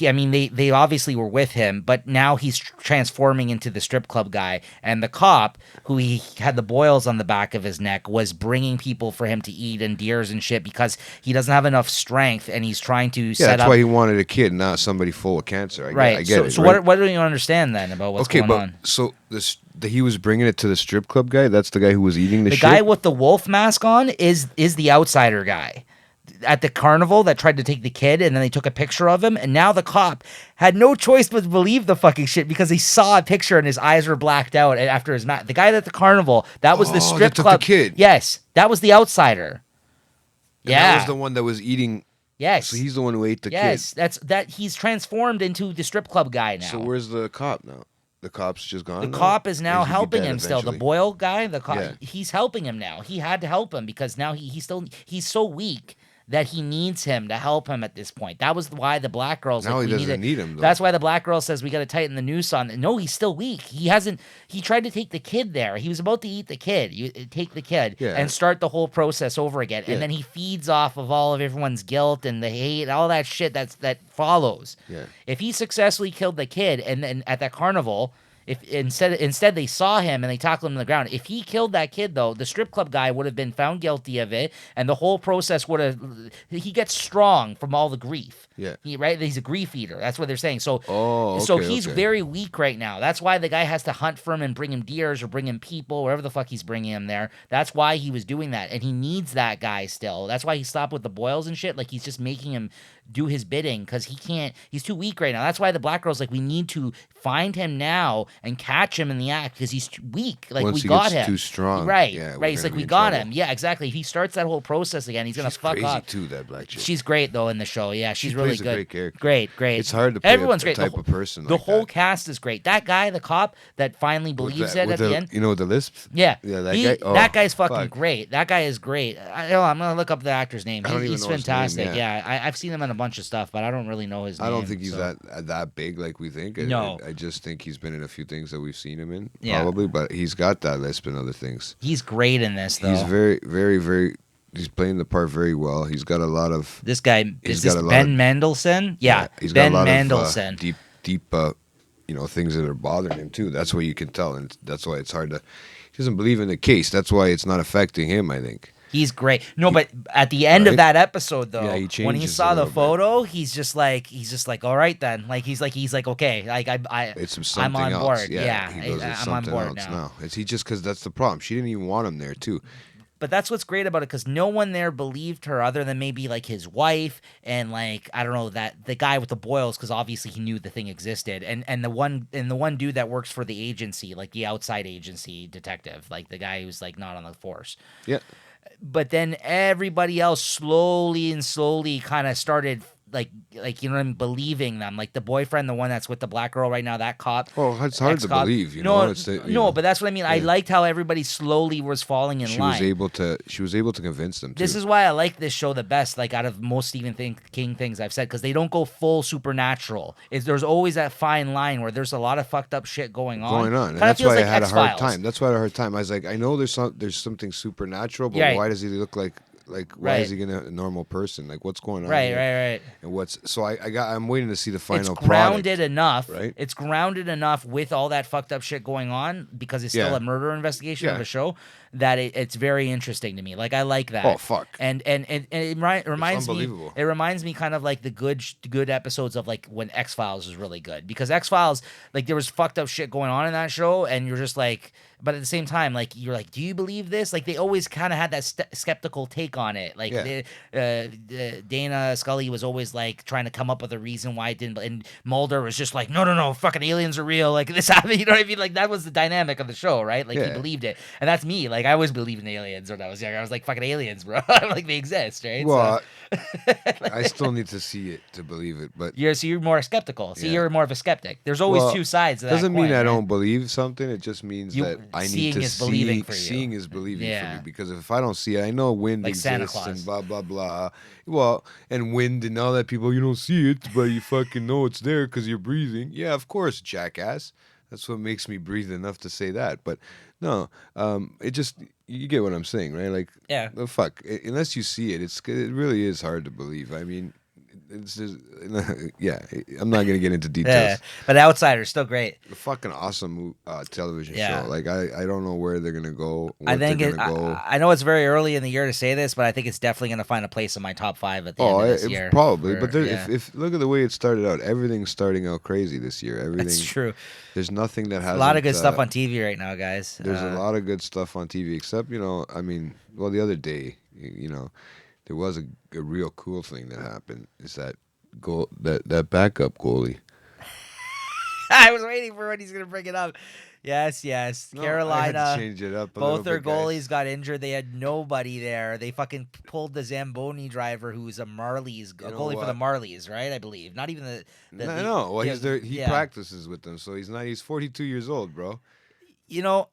I mean, they obviously were with him, but now he's transforming into the strip club guy. And the cop, who he had the boils on the back of his neck, was bringing people for him to eat and deers and shit because he doesn't have enough strength, and he's trying to set up... that's why he wanted a kid, not somebody full of cancer. I get it. So what do you understand then about what's going on? So he was bringing it to the strip club guy? That's the guy who was eating the shit? The guy with the wolf mask on is the outsider guy at the carnival that tried to take the kid, and then they took a picture of him, and now the cop had no choice but to believe the fucking shit because he saw a picture and his eyes were blacked out after his mask. The guy at the carnival, that was the strip club. The kid. Yes, that was the outsider. And that was the one that was eating. Yes. So he's the one who ate the kid. Yes, that he's transformed into the strip club guy now. So where's the cop now? The cop's just gone. The cop is now helping him still. The Boyle guy, the cop, Yeah. he's helping him now. He had to help him because now he's so weak that he needs him to help him at this point. That was why the black girl's now like, he doesn't need him, though. That's why the black girl says we got to tighten the noose on. No, he's still weak. He tried to take the kid there. He was about to eat the kid. Take the kid and start the whole process over again. Yeah. And then he feeds off of all of everyone's guilt and the hate, all that shit that follows. Yeah. If he successfully killed the kid and then at that carnival, If instead they saw him and they tackled him on the ground. If he killed that kid, though, the strip club guy would have been found guilty of it, and the whole process would have. He gets strong from all the grief. Yeah. Right? He's a grief eater. That's what they're saying. So, okay, so he's very weak right now. That's why the guy has to hunt for him and bring him deers or bring him people, wherever the fuck he's bringing him there. That's why he was doing that, and he needs that guy still. That's why he stopped with the boils and shit. Like, he's just making him do his bidding because he can't. He's too weak right now. That's why the black girl's like, we need to find him now and catch him in the act because he's too weak. Like, once we got him too strong, right? yeah, Right. It's like we got him. Yeah, exactly. If he starts that whole process again, he's gonna fuck crazy up. too. That black chick. She's great though in the show. Yeah, she's really plays good. A great character. Great. It's hard to play Everyone's a great. type of person. The like whole that. cast is great. That guy, the cop that finally believes it at the end. You know, the lisp. Yeah, that guy. Oh, that guy's fucking great. That guy is great. I'm gonna look up the actor's name. He's know his fantastic. name, yeah. I've seen him in a bunch of stuff, but I don't really know his name. I don't think he's that big like we think. No. I just think he's been in a few things that we've seen him in, Yeah. probably. But he's got that lisp in other things. He's great in this, though. He's very, very, very. He's playing the part very well. He's got a lot of. This guy is this Ben Mendelsohn. Yeah, he's Ben got a lot Mendelsohn. of deep, things that are bothering him too. That's what you can tell, and that's why it's hard to. He doesn't believe in the case. That's why it's not affecting him, I think. He's great. No, but at the end of that episode, though, when he saw the photo, he's just like, all right then. Like he's like, okay, like I'm on board. Yeah, I'm on board now. It's just because that's the problem. She didn't even want him there too. But that's what's great about it, because no one there believed her other than maybe like his wife and like, I don't know, that the guy with the boils, because obviously he knew the thing existed, and the one dude that works for the agency, like the outside agency detective, like the guy who's like not on the force. Yeah. But then everybody else slowly kind of started like you know what I mean, believing them. Like the boyfriend, the one that's with the black girl right now, that cop. Well, it's hard to believe, but that's what I mean. Yeah. I liked how everybody slowly was falling in line. She was able to convince them too. This is why I like this show the best, like out of most Stephen King things I've said, because they don't go full supernatural. There's always that fine line where there's a lot of fucked up shit going on. And that's why I had a hard time. That's why I had a hard time. I was like, I know there's something supernatural, but why does he look like why is he a normal person? Like, what's going on? Right. And I'm waiting to see the final product. It's grounded enough, right? It's grounded enough with all that fucked up shit going on, because it's still a murder investigation of a show, that it's very interesting to me. Like, I like that. Oh fuck! And it reminds me. It reminds me kind of like the good episodes of like when X-Files was really good, because X-Files, like, there was fucked up shit going on in that show, and you're just like. But at the same time, like, you're like, do you believe this? Like, they always kind of had that skeptical take on it. Like, Dana Scully was always like trying to come up with a reason why it didn't. And Mulder was just like, no, fucking aliens are real. Like, this happened. You know what I mean? Like, that was the dynamic of the show, right? Like, he believed it, and that's me. Like, I always believed in aliens when I was younger. I was like, fucking aliens, bro. Like, they exist, right? Well, I still need to see it to believe it, but you're more skeptical. You're more of a skeptic. There's always two sides of that doesn't coin, mean I right? don't believe something. It just means that I need to see. Seeing is believing for me, because if I don't see it, I know wind like exists and blah blah blah. Well, and wind and all that. People, you don't see it, but you fucking know it's there because you're breathing. Yeah, of course, jackass. That's what makes me breathe enough to say that. But no, it just, you get what I'm saying, right? Like, fuck. Unless you see it, it really is hard to believe. I mean, it's just, I'm not gonna get into details. But Outsider's still great. A fucking awesome television show. Like, I don't know where they're gonna go. I know it's very early in the year to say this, but I think it's definitely gonna find a place in my top 5 at the end of this year. Probably. But if look at the way it started out, everything's starting out crazy this year. Everything. That's true. There's nothing that has a lot of good stuff on TV right now, guys. There's a lot of good stuff on TV, except the other day, there was a real cool thing that happened. Is that that backup goalie? I was waiting for when he's gonna bring it up. Yes. No, Carolina. I had to change it up. Both their goalies got injured. They had nobody there. They fucking pulled the Zamboni driver, who's a Marlies goalie for the Marlies, right? I believe. Not even the. No. Well, he's there. He practices with them, so he's not. He's 42 years old, bro. Go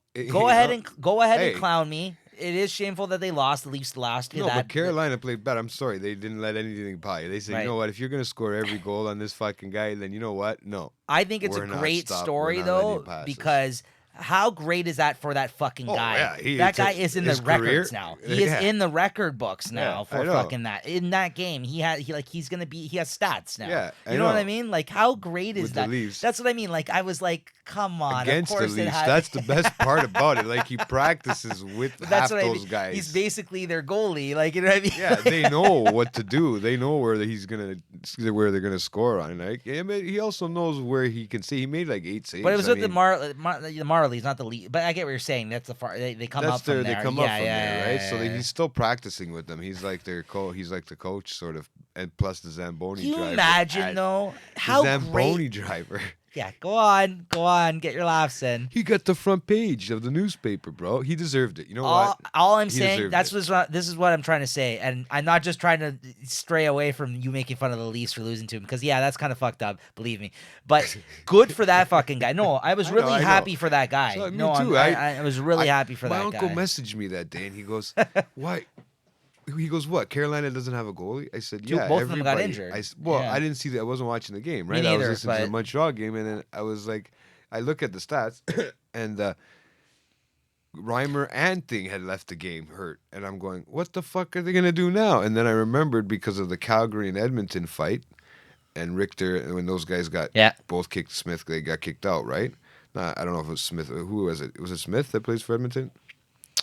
ahead and clown me. It is shameful that they lost, at least last. No, but Carolina played bad. I'm sorry. They didn't let anything by. They said, You know what? If you're going to score every goal on this fucking guy, then you know what? No. I think it's a great story, though, because How great is that for that fucking guy? Yeah, that guy is in the records career, now. He is in the record books now for fucking that. In that game, he has stats now. Yeah, you know what I mean? Like, how great is with that? The Leafs. That's what I mean. Like, I was like, come on, against of course the Leafs. it That's the best part about it. Like, he practices with half those guys. He's basically their goalie. Like, you know what I mean? Yeah, they know what to do. They know where they're gonna score on. Like, he also knows where he can see. He made like 8 saves. But it was with the Marlies, not the Leafs. But I get what you're saying. That's the far they come up from there. They come up from there, right? So he's still practicing with them. He's like he's like the coach, sort of, and plus the Zamboni driver. Can you imagine though how the Zamboni great... driver? Yeah, go on, get your laughs in. He got the front page of the newspaper, bro. He deserved it. You know what? All I'm saying, this is what I'm trying to say, and I'm not just trying to stray away from you making fun of the Leafs for losing to him, because that's kind of fucked up, believe me. But good for that fucking guy. No, I was really happy for that guy. So, me too. I was really happy for that guy. My uncle messaged me that day, and he goes, "Why?" He goes, "What? Carolina doesn't have a goalie?" I said, "Yeah, both of them got injured." I didn't see that. I wasn't watching the game, right? Me neither, I was listening to the Montreal game, and then I was like, I look at the stats, and Reimer and Thing had left the game hurt, and I'm going, "What the fuck are they gonna do now?" And then I remembered because of the Calgary and Edmonton fight, and Richter, when those guys both kicked Smith, they got kicked out, right? I don't know if it was Smith. Who was it? Was it Smith that plays for Edmonton?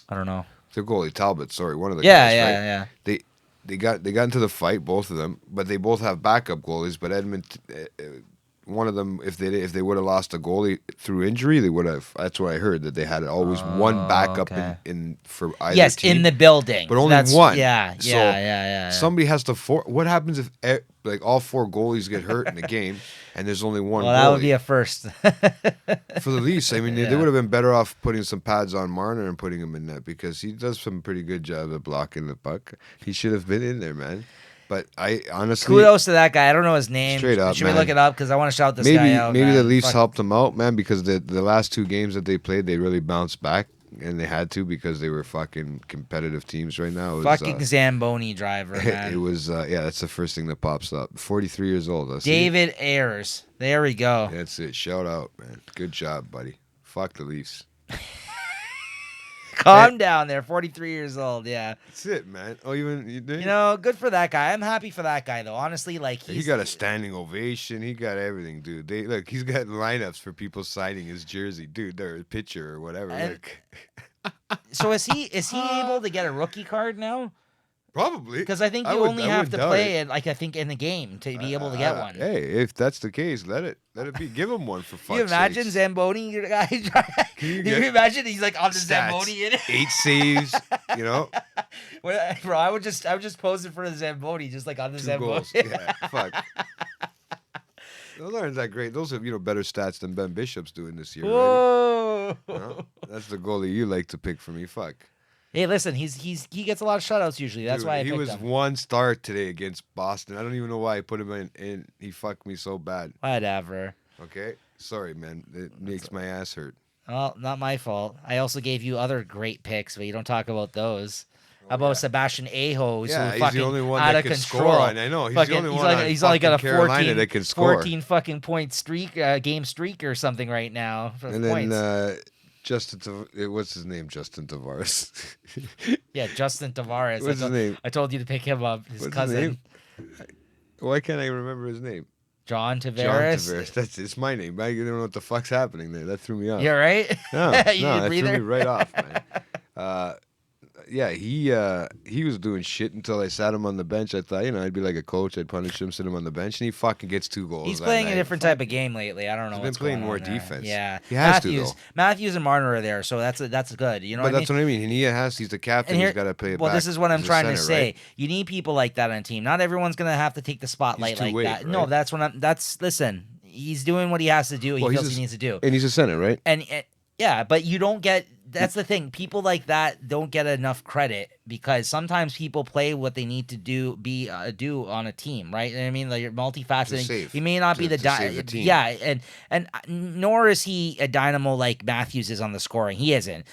I don't know. The goalie Talbot, sorry, one of the guys. Yeah. They got into the fight, both of them, but they both have backup goalies. But Edmonton, one of them, if they would have lost a goalie through injury, they would have. That's what I heard, that they had always one backup in for either team. In the building, but only one. Yeah. Somebody has to. What happens if like all 4 goalies get hurt in the game, and there's only one? Well, goalie? that would be a first for the Leafs. I mean, they would have been better off putting some pads on Marner and putting him in net, because he does some pretty good job of blocking the puck. He should have been in there, man. But I honestly, kudos to that guy. I don't know his name. Straight up, should we look it up? Because I want to shout this guy out. Maybe the Leafs helped him out, man, because the last 2 games that they played, they really bounced back, and they had to, because they were fucking competitive teams right now. It was, fucking Zamboni driver, man. It was, that's the first thing that pops up. 43 years old. David Ayers. There we go. That's it. Shout out, man. Good job, buddy. Fuck the Leafs. Calm down there. 43 years old, yeah. That's it, man. Oh, you good for that guy. I'm happy for that guy, though. Honestly, like, he got a standing ovation. He got everything, dude. He's got lineups for people signing his jersey, dude, or picture or whatever. So is he able to get a rookie card now? Probably, because I think you only have to play it, like, I think in the game to be able to get one. Hey, if that's the case, let it be. Give him one for fuck's sake. Can you imagine Zamboni, your guy? Can you imagine he's like on the Zamboni in it? 8 saves, you know. Bro, I would just pose it for the Zamboni, just like on the 2 Zamboni. Goals. Yeah, fuck. Those aren't that great. Those have better stats than Ben Bishop's doing this year. Whoa! That's the goalie you like to pick for me. Fuck. Hey, listen, he gets a lot of shutouts usually. That's why I picked him. He was 1 star today against Boston. I don't even know why I put him in. He fucked me so bad. Whatever. Okay? Sorry, man. It makes my ass hurt. Well, not my fault. I also gave you other great picks, but you don't talk about those. How about Sebastian Aho? Yeah, he's the only one that can score. I know. He's the only one. He's only got a Carolina that can score. 14 fucking point streak, game streak or something right now. For and points. Then what's his name? Justin Tavares. Yeah, Justin Tavares. What's his name? I told you to pick him up. His cousin. His name? Why can't I remember his name? John Tavares. John Tavares. It's my name. I don't know what the fuck's happening there. That threw me off. You're right. No, that threw me right off, man. Yeah, he was doing shit until I sat him on the bench. I thought, I'd be like a coach. I'd punish him, sit him on the bench, and he fucking gets 2 goals. He's playing a different type of game lately. I don't know. He's been playing more defense. Yeah, he has to though. Matthews and Marner are there, so that's good. You know, but that's what I mean. And he's the captain. He's got to play it back. Well, this is what I'm trying to say. Right? You need people like that on a team. Not everyone's gonna have to take the spotlight like that. Right? No, listen. He's doing what he has to do. He feels he needs to do. And he's a center, right? And yeah, but you don't get. That's the thing. People like that don't get enough credit because sometimes people play what they need to do on a team, right? I mean, like, you're multifaceted. He may not be the team. Yeah, and nor is he a dynamo like Matthews is on the scoring. He isn't.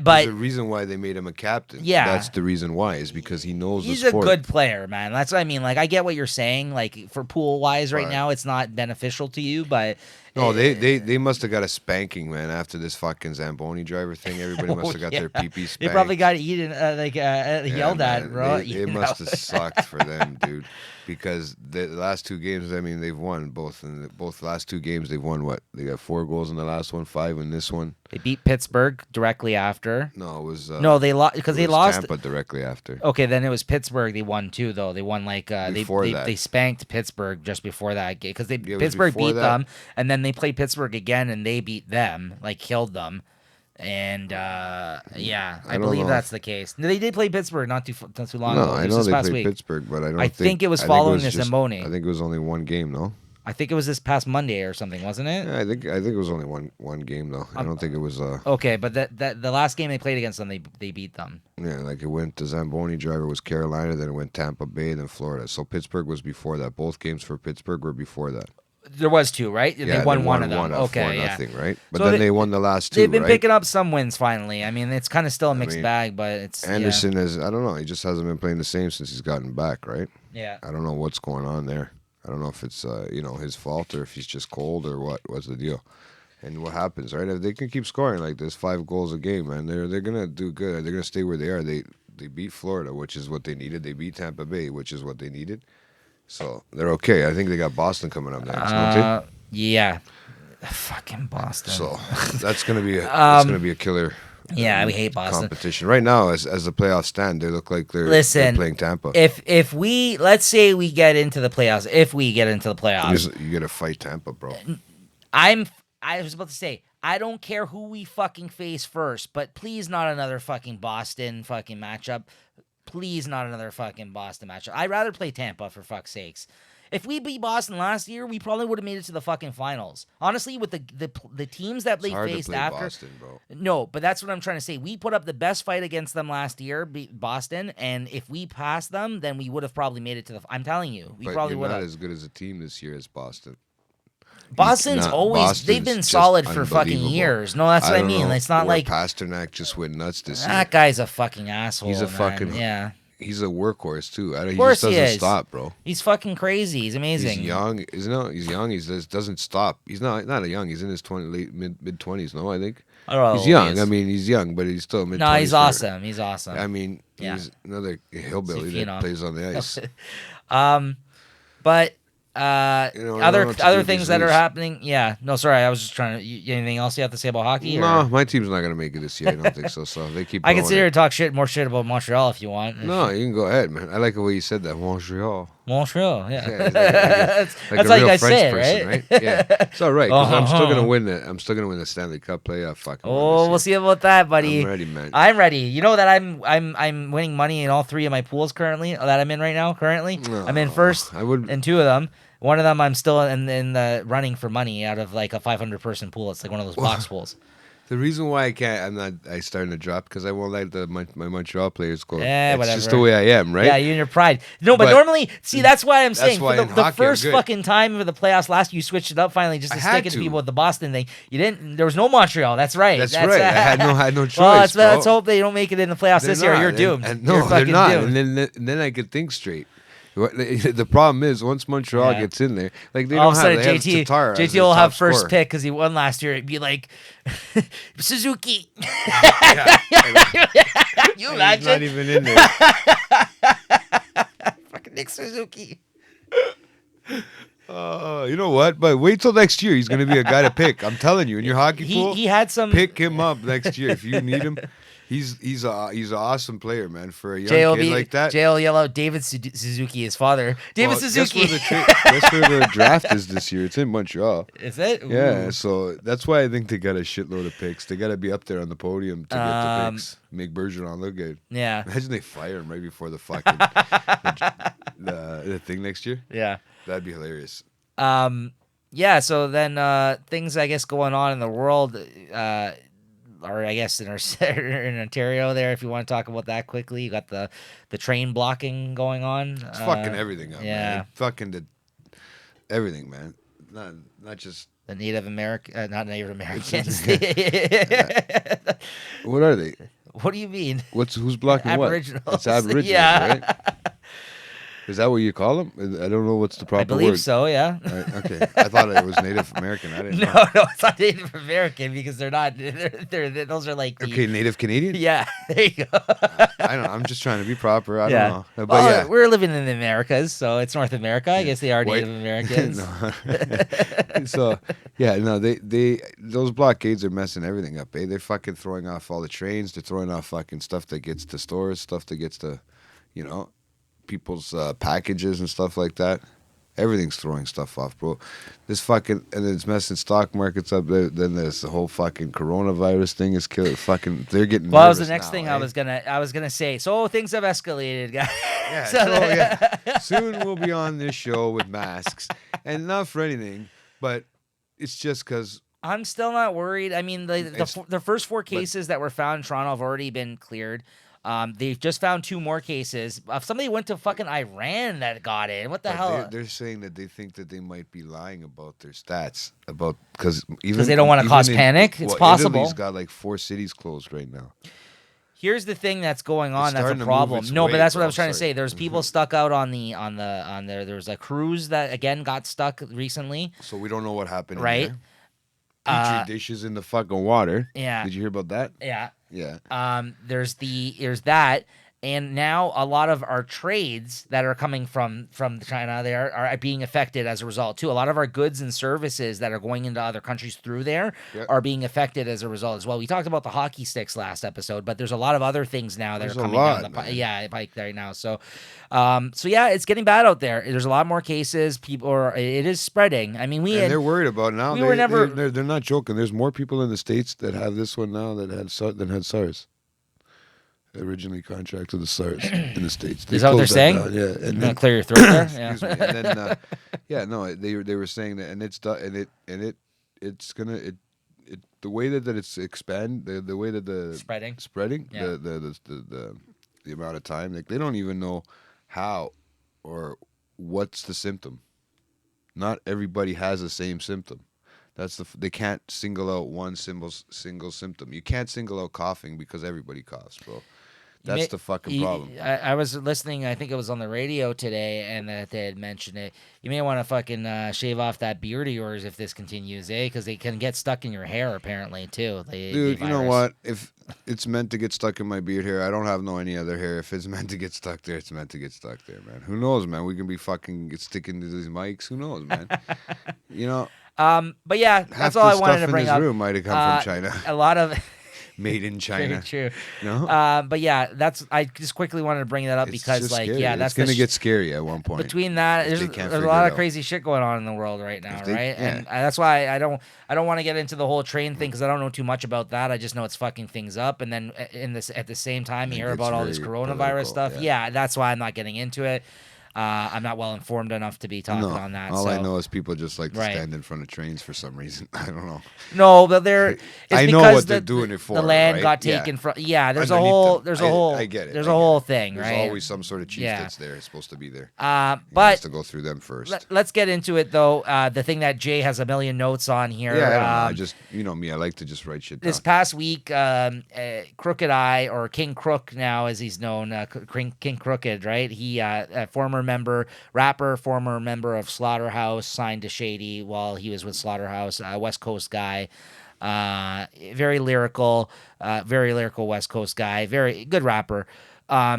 But there's a reason why they made him a captain. Yeah, that's the reason why, is because he knows he's the sport. a good player, man. That's what I mean. Like, I get what you're saying. Like, for pool wise right now, it's not beneficial to you, but no, they must have got a spanking, man, after this fucking Zamboni driver thing. Everybody must have got their pee-pee spanked. They probably got eaten, yelled at, bro. It must have sucked for them, dude. Because the last two games, I mean, they've won both. In both last two games, they've won what? They got 4 goals in the last one, 5 in this one. They beat Pittsburgh directly after. No, it was no, they lost because they lost Tampa directly after. Okay, then it was Pittsburgh. They won too, though. They won like they spanked Pittsburgh just before that game because Pittsburgh beat them, and then they played Pittsburgh again and they beat them, like killed them. And I believe that's the case. They did play Pittsburgh not too long ago. I know they played Pittsburgh, but I think it was following the Zamboni. I think it was only one game, no? I think it was this past Monday or something, wasn't it? Yeah, I think it was only one game though. I don't think it was. Okay, but the last game they played against them, they beat them. Yeah, like it went. The Zamboni driver was Carolina, then it went Tampa Bay, then Florida. So Pittsburgh was before that. Both games for Pittsburgh were before that. There was 2, right? Yeah, they won one of them. Okay, 4-0, right? But so then they won the last 2. They've been picking up some wins finally. I mean, it's kind of still a mixed bag, but it's Anderson is. I don't know. He just hasn't been playing the same since he's gotten back, right? Yeah. I don't know what's going on there. I don't know if it's his fault or if he's just cold or what. What's the deal? And what happens, right? If they can keep scoring like this, 5 goals a game, man, they're gonna do good. They're gonna stay where they are. They beat Florida, which is what they needed. They beat Tampa Bay, which is what they needed. So they're okay. I think they got Boston coming up next, don't they? Yeah, fucking Boston. So that's gonna be a killer. Yeah, we hate Boston competition right now. As the playoffs stand, they look like they're playing Tampa. If we let's say we get into the playoffs, you gotta fight Tampa, bro. I was about to say, I don't care who we fucking face first, but please not another fucking Boston fucking matchup. Please not another fucking Boston matchup. I'd rather play Tampa, for fuck's sakes. If we beat Boston last year, we probably would have made it to the fucking finals. Honestly, with the teams that they faced after. Boston, bro. No, but that's what I'm trying to say. We put up the best fight against them last year, beat Boston, and if we passed them, then we would have probably made it to the. I'm telling you, we probably would have. Not as good as a team this year as Boston. Boston's they've been solid for fucking years. No, that's what I mean. It's not like Pasternak just went nuts this year. That guy's a fucking asshole. He's a fucking He's a workhorse too. He just doesn't stop, bro. He's fucking crazy. He's amazing. He's young. He's young. He just doesn't stop. He's not young. He's in his mid 20s. No, I think. I don't know. He's young. I mean, he's young, but he's still mid. No, he's awesome. He's awesome. I mean, he's another hillbilly that plays on the ice. But other things that are happening. Yeah. No, sorry. I was just trying to. Anything else you have to say about hockey? No, my team's not gonna make it this year. I don't think so. So they keep. I can sit here and talk more shit about Montreal if you want. No, you can go ahead, man. I like the way you said that, Montreal. Yeah. That's how you guys say it, right? Yeah, it's all right. Because I'm still gonna win it. I'm still gonna win the Stanley Cup playoff. We'll see about that, buddy. I'm ready, man. I'm ready. You know that I'm winning money in all 3 of my pools currently that I'm in right now. No, I'm in first in 2 of them. One of them I'm still in the running for money out of like a 500-person pool. It's like one of those box pools. The reason why I starting to drop because I won't let my Montreal players go. Yeah, it's just the way I am, right? Yeah, you and your pride. No, but normally, see, that's why I'm saying for the hockey, first fucking time of the playoffs last, you switched it up finally just to stick it to people with the Boston thing. You didn't. There was no Montreal. That's right. That's right. I had no choice. Well, let's hope they don't make it in the playoffs this year. You're doomed. No, they're not. Doomed. And then I could think straight. The problem is once Montreal gets in there, like they don't have Tatar. JT will have first pick because he won last year. It'd be like Suzuki. You imagine? He's not even in there. Fucking Nick Suzuki. You know what? But wait till next year. He's going to be a guy to pick. I'm telling you. In your hockey pool, he had some. Pick him up next year if you need him. He's an awesome player, man. For a young kid like that. JL yell out David Suzuki, his father. Suzuki. Guess where the draft is this year? It's in Montreal. Is it? Ooh. Yeah, so that's why I think they got a shitload of picks. They got to be up there on the podium to get the picks. Make Bergeron look good. Yeah. Imagine they fire him right before the fucking the thing next year. Yeah. That'd be hilarious. Yeah, so then things, I guess, going on in the world. or I guess in in Ontario there, if you want to talk about that quickly, you got the train blocking going on. It's fucking everything up, yeah. man. It fucking everything, man. Not just the Native American, not Native Americans. What are they? What do you mean? Who's blocking Aboriginals. What? It's Aboriginals, yeah. right? Is that what you call them? I don't know what's the proper word. I believe so, yeah. Right, okay. I thought it was Native American. I didn't know. No, it's not Native American because they're not. They're those are like okay, Native Canadian? Yeah, there you go. I don't know. I'm just trying to be proper. I don't know. But well, yeah. We're living in the Americas, so it's North America. I guess they are Native Americans. So, yeah, no, they those blockades are messing everything up, eh? They're fucking throwing off all the trains. They're throwing off fucking stuff that gets to stores, stuff that gets to, people's packages and stuff like that. Everything's throwing stuff off, bro. This fucking, and it's messing stock markets up. Then there's the whole fucking coronavirus thing is killing. Fucking, they're getting. Well, that was the next now, thing eh? I was gonna say. So things have escalated, guys. Yeah, soon we'll be on this show with masks, and not for anything, but it's just because. I'm still not worried. I mean, the first 4 cases that were found in Toronto have already been cleared. They've just found 2 more cases. Somebody went to fucking Iran that got it. What the hell? They're saying that they think that they might be lying about their stats because they don't want to cause panic. It's possible. Italy's got like 4 cities closed right now. Here's the thing that's going on. That's a problem. No, but that's what I was trying to say. There's people stuck out on there. There was a cruise that again got stuck recently. So we don't know what happened. Right. In there. Petri dishes in the fucking water. Yeah. Did you hear about that? Yeah. Yeah. There's that, and now a lot of our trades that are coming from China there are being affected as a result too. A lot of our goods and services that are going into other countries through there are being affected as a result as well. We talked about the hockey sticks last episode, but there's a lot of other things now that are coming down the pike right now. So yeah, it's getting bad out there. There's a lot more cases. It is spreading. I mean, they're worried about it now. They're not joking. There's more people in the States that have this one now that had SARS. Originally contracted with the SARS in the States. Is that what they're saying? Yeah, and then clear your throat there. Yeah. Excuse me. And then, they were saying that, and it's done, and it's gonna the way that it's the way that the spreading yeah. the amount of time, like they don't even know how or what's the symptom. Not everybody has the same symptom. They can't single out one single symptom. You can't single out coughing because everybody coughs, bro. That's the fucking problem. I was listening, I think it was on the radio today, and that they had mentioned it. You may want to fucking shave off that beard of yours if this continues, eh? Because they can get stuck in your hair, apparently, too. Dude, you know what? If it's meant to get stuck in my beard hair, I don't have any other hair. If it's meant to get stuck there, it's meant to get stuck there, man. Who knows, man? We can be fucking sticking to these mics. Who knows, man? But yeah, that's all I wanted to bring up. Half the stuff in this room might have come from China. A lot of made in China. Very true. No? But yeah, I just quickly wanted to bring that up because scary. That's gonna get scary at one point. Between that, there's a lot of crazy shit going on in the world right now, right? Yeah. And that's why I don't want to get into the whole train thing because I don't know too much about that. I just know it's fucking things up, and then at the same time you hear about all this coronavirus stuff. Yeah, that's why I'm not getting into it. I'm not well informed enough to be talking on that. All I know is people just like to stand in front of trains for some reason. I don't know. No, but I know what they're doing it for. The land got taken from. Yeah, there's a whole. I get it. There's a whole thing, right? There's always some sort of chief that's there. It's supposed to be there. But to go through them first. Let's get into it though. The thing that Jay has a million notes on here. Yeah, I don't know. I just me. I like to just write shit down. This past week, Crooked Eye, or King Crook now as he's known, King Crooked, right? He a former member of Slaughterhouse, signed to Shady while he was with Slaughterhouse, West Coast guy, very lyrical West Coast guy, very good rapper.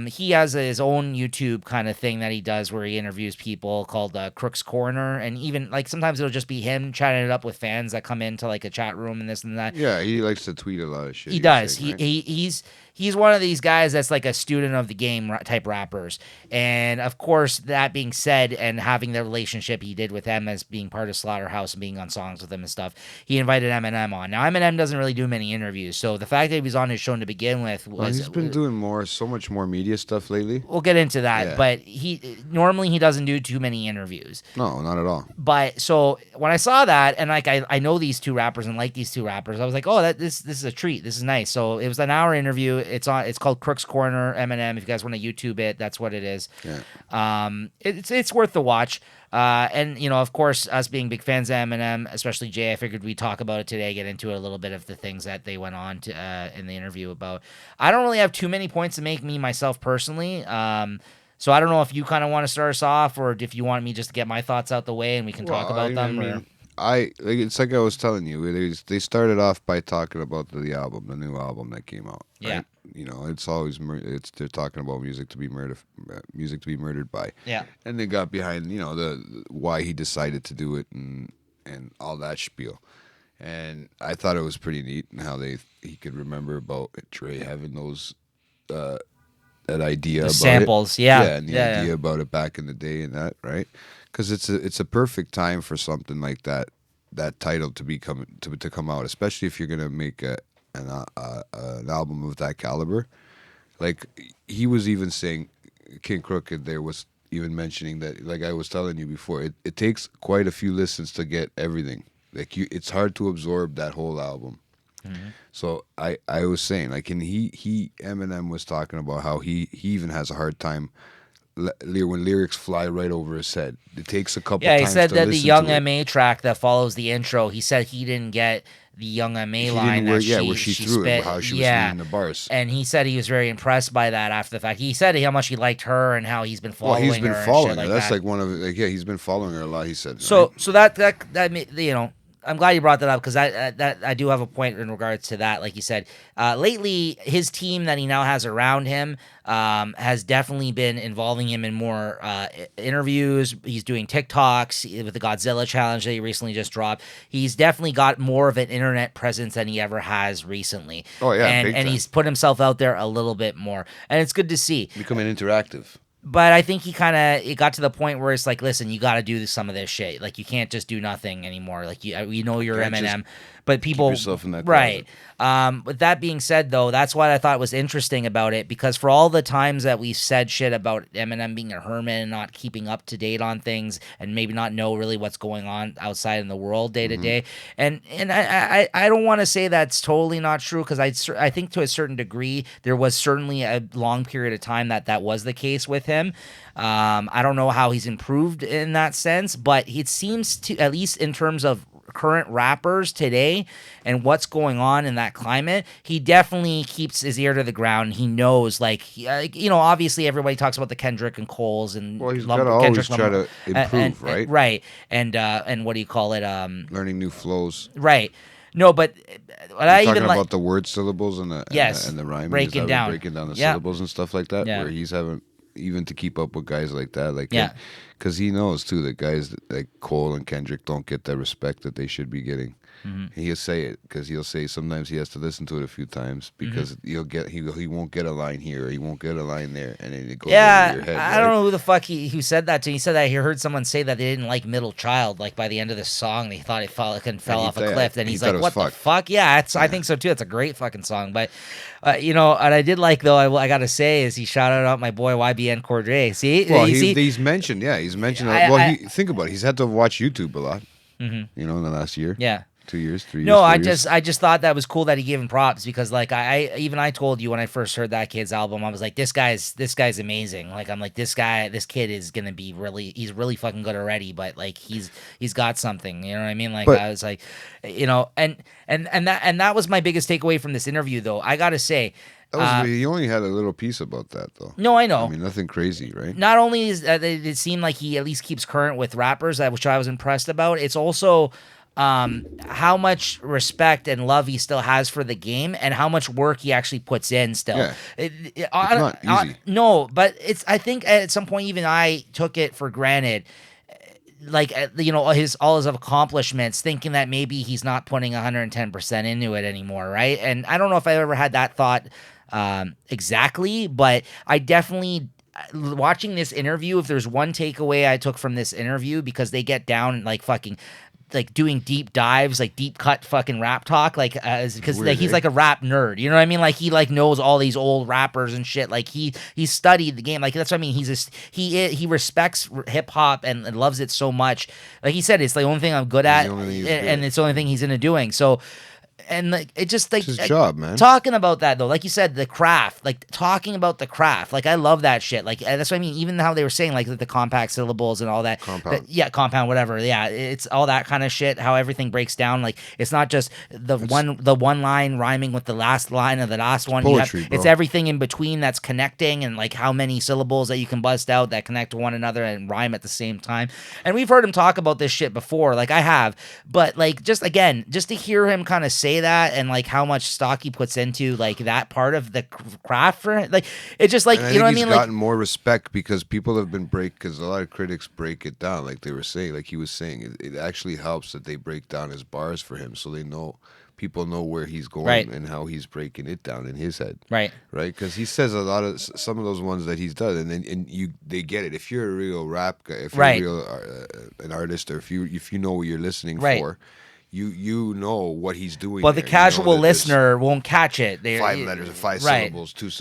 He has his own YouTube kind of thing that he does where he interviews people called Crook's Corner, and even like sometimes it'll just be him chatting it up with fans that come into like a chat room and this and that. Yeah, he likes to tweet a lot of shit. He does. He's one of these guys that's like a student of the game type rappers. And of course, that being said, and having the relationship he did with them as being part of Slaughterhouse and being on songs with them and stuff, he invited Eminem on. Now, Eminem doesn't really do many interviews, so the fact that he was on his show to begin with was... he's been doing so much more more media stuff lately? We'll get into that, but he normally doesn't do too many interviews. No, not at all. But so when I saw that, and like I know these two rappers and like these two rappers, I was like, oh, this is a treat. This is nice. So it was an hour interview. It's called Crook's Corner Eminem. If you guys want to YouTube it, that's what it is. Yeah. It's worth the watch. And you know, of course, us being big fans of Eminem, especially Jay, I figured we'd talk about it today, get into a little bit of the things that they went on to in the interview about. I don't really have too many points to make myself personally. So I don't know if you kind of want to start us off, or if you want me just to get my thoughts out the way and we can talk about them. It's like I was telling you. They started off by talking about the new album that came out. Right? Yeah. You know, it's always they're talking about music to be murdered by. Yeah. And they got behind the why he decided to do it and all that spiel. And I thought it was pretty neat and how he could remember about Trey having those that idea the about samples, it. And the idea about it back in the day and that, right? Because it's a perfect time for something like that title to come out, especially if you're gonna make an album of that caliber. Like he was even saying, King Crooked there was even mentioning that, like I was telling you before, it takes quite a few listens to get everything. Like it's hard to absorb that whole album. Mm-hmm. So I was saying, like, and Eminem was talking about how he even has a hard time when lyrics fly right over his head. It takes a couple. Yeah, he said that the Young M.A. track that follows the intro, he said he didn't get the Young M.A. line where she threw spit. It, how she was reading the bars. And he said he was very impressed by that after the fact. He said how much he liked her and how he's been following her. Well, he's been following her. That's like one of he's been following her a lot. He said. So right? So that you know. I'm glad you brought that up because I do have a point in regards to that. Like you said, lately his team that he now has around him has definitely been involving him in more interviews. He's doing TikToks with the Godzilla challenge that he recently just dropped. He's definitely got more of an internet presence than he ever has recently. Oh yeah, and he's put himself out there a little bit more, and it's good to see. Becoming interactive. But I think it got to the point where it's like, listen, you got to do some of this shit. Like, you can't just do nothing anymore. Like, you know you're Eminem, but people, keep yourself in that right? With that being said, though, that's what I thought was interesting about it, because for all the times that we said shit about Eminem being a hermit and not keeping up to date on things and maybe not know really what's going on outside in the world day to day, and I don't want to say that's totally not true, because I think to a certain degree there was certainly a long period of time that was the case with him. I don't know how he's improved in that sense, but it seems to, at least in terms of current rappers today and what's going on in that climate, he definitely keeps his ear to the ground. He knows, like, obviously everybody talks about the Kendrick and Coles and he's got to always try to improve, right? Right, and what do you call it? Learning new flows, right? No, but I talking even about the word syllables and the rhyming, breaking down the syllables and stuff like that, where he's having even to keep up with guys like that, because he knows too that guys like Cole and Kendrick don't get the respect that they should be getting. Mm-hmm. He'll say it because he'll say sometimes he has to listen to it a few times because he won't get a line here or he won't get a line there, and then it goes over your head. I don't know who the fuck who said that to me. He said that he heard someone say that they didn't like Middle Child. Like by the end of the song, they thought it fell off a cliff. And he's like, "What the fuck?" Yeah, I think so too. It's a great fucking song. But and I did like, though, I gotta say, is he shouted out my boy YBN Cordray. See, well, he's mentioned. Yeah, he's mentioned. Think about it. He's had to watch YouTube a lot. Mm-hmm. In the last year. Yeah. 2 years, 3 years. No, I just thought that was cool that he gave him props, because like I told you when I first heard that kid's album, I was like, this guy's amazing. Like, I'm like, this kid is gonna be he's really fucking good already, but like he's got something, you know what I mean? Like, I was like, and that was my biggest takeaway from this interview, though. I gotta say, he only had a little piece about that, though. No, I know. I mean, nothing crazy, right? Not only is it seemed like he at least keeps current with rappers, which I was impressed about. It's also how much respect and love he still has for the game and how much work he actually puts in still. Yeah. It's not easy. No, but I think at some point even I took it for granted, like, all his accomplishments, thinking that maybe he's not putting 110% into it anymore, right? And I don't know if I ever had that thought exactly, but I definitely, watching this interview, if there's one takeaway I took from this interview, because they get down like fucking like doing deep dives, like deep cut fucking rap talk, like because like, he's like a rap nerd, you know what I mean? Like he like knows all these old rappers and shit. Like he studied the game. Like that's what I mean. He respects hip hop and loves it so much. Like he said, it's the only thing I'm good at, and it's the only thing he's into doing. So. And like it just like it's his job, man. Talking about that though, like you said, the craft, like talking about the craft, like I love that shit. Like that's what I mean. Even how they were saying like the compact syllables and all that, compound, whatever. Yeah, it's all that kind of shit. How everything breaks down. Like it's not just the one line rhyming with the last line of the last one. Poetry, it's everything in between that's connecting, and like how many syllables that you can bust out that connect to one another and rhyme at the same time. And we've heard him talk about this shit before, like I have, but like just to hear him kind of say that and like how much stock he puts into like that part of the craft for it, like it's just like, you know what I mean? He's gotten more respect because people have been because a lot of critics break it down, like they were saying, like he was saying, it actually helps that they break down his bars for him, so people know where he's going and how he's breaking it down in his head, right? Because he says a lot of some of those ones that he's done, and they get it. If you're a real rap guy, if you're a real an artist, or if you know what you're listening for. You know what he's doing. But the casual listener won't catch it. 5 letters or 5 syllables, two,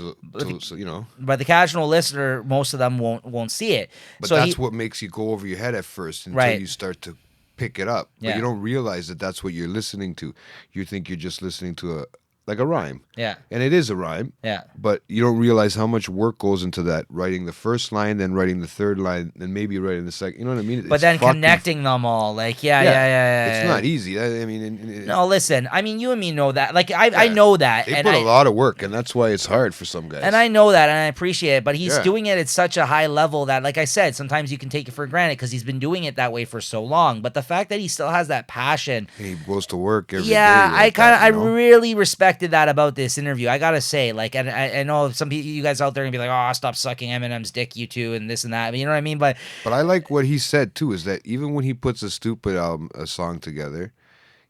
you know. But the casual listener, most of them won't see it. But so that's what makes you go over your head at first until you start to pick it up. But you don't realize that that's what you're listening to. You think you're just listening to a rhyme. Yeah. And it is a rhyme. Yeah. But you don't realize how much work goes into that. Writing the first line, then writing the third line, then maybe writing the second. You know what I mean? But then connecting them all. Like, yeah. It's not easy. I mean... No, listen. I mean, you and me know that. Like, I know that. They put a lot of work, and that's why it's hard for some guys. And I know that, and I appreciate it. But he's doing it at such a high level that, like I said, sometimes you can take it for granted because he's been doing it that way for so long. But the fact that he still has that passion... And he goes to work every day. I really respected that about this interview. I gotta say, like, and I know some people, you guys out there, gonna be like, "Oh, stop sucking Eminem's dick, you two," and this and that. You know what I mean? But I like what he said too. Is that even when he puts a stupid a song together,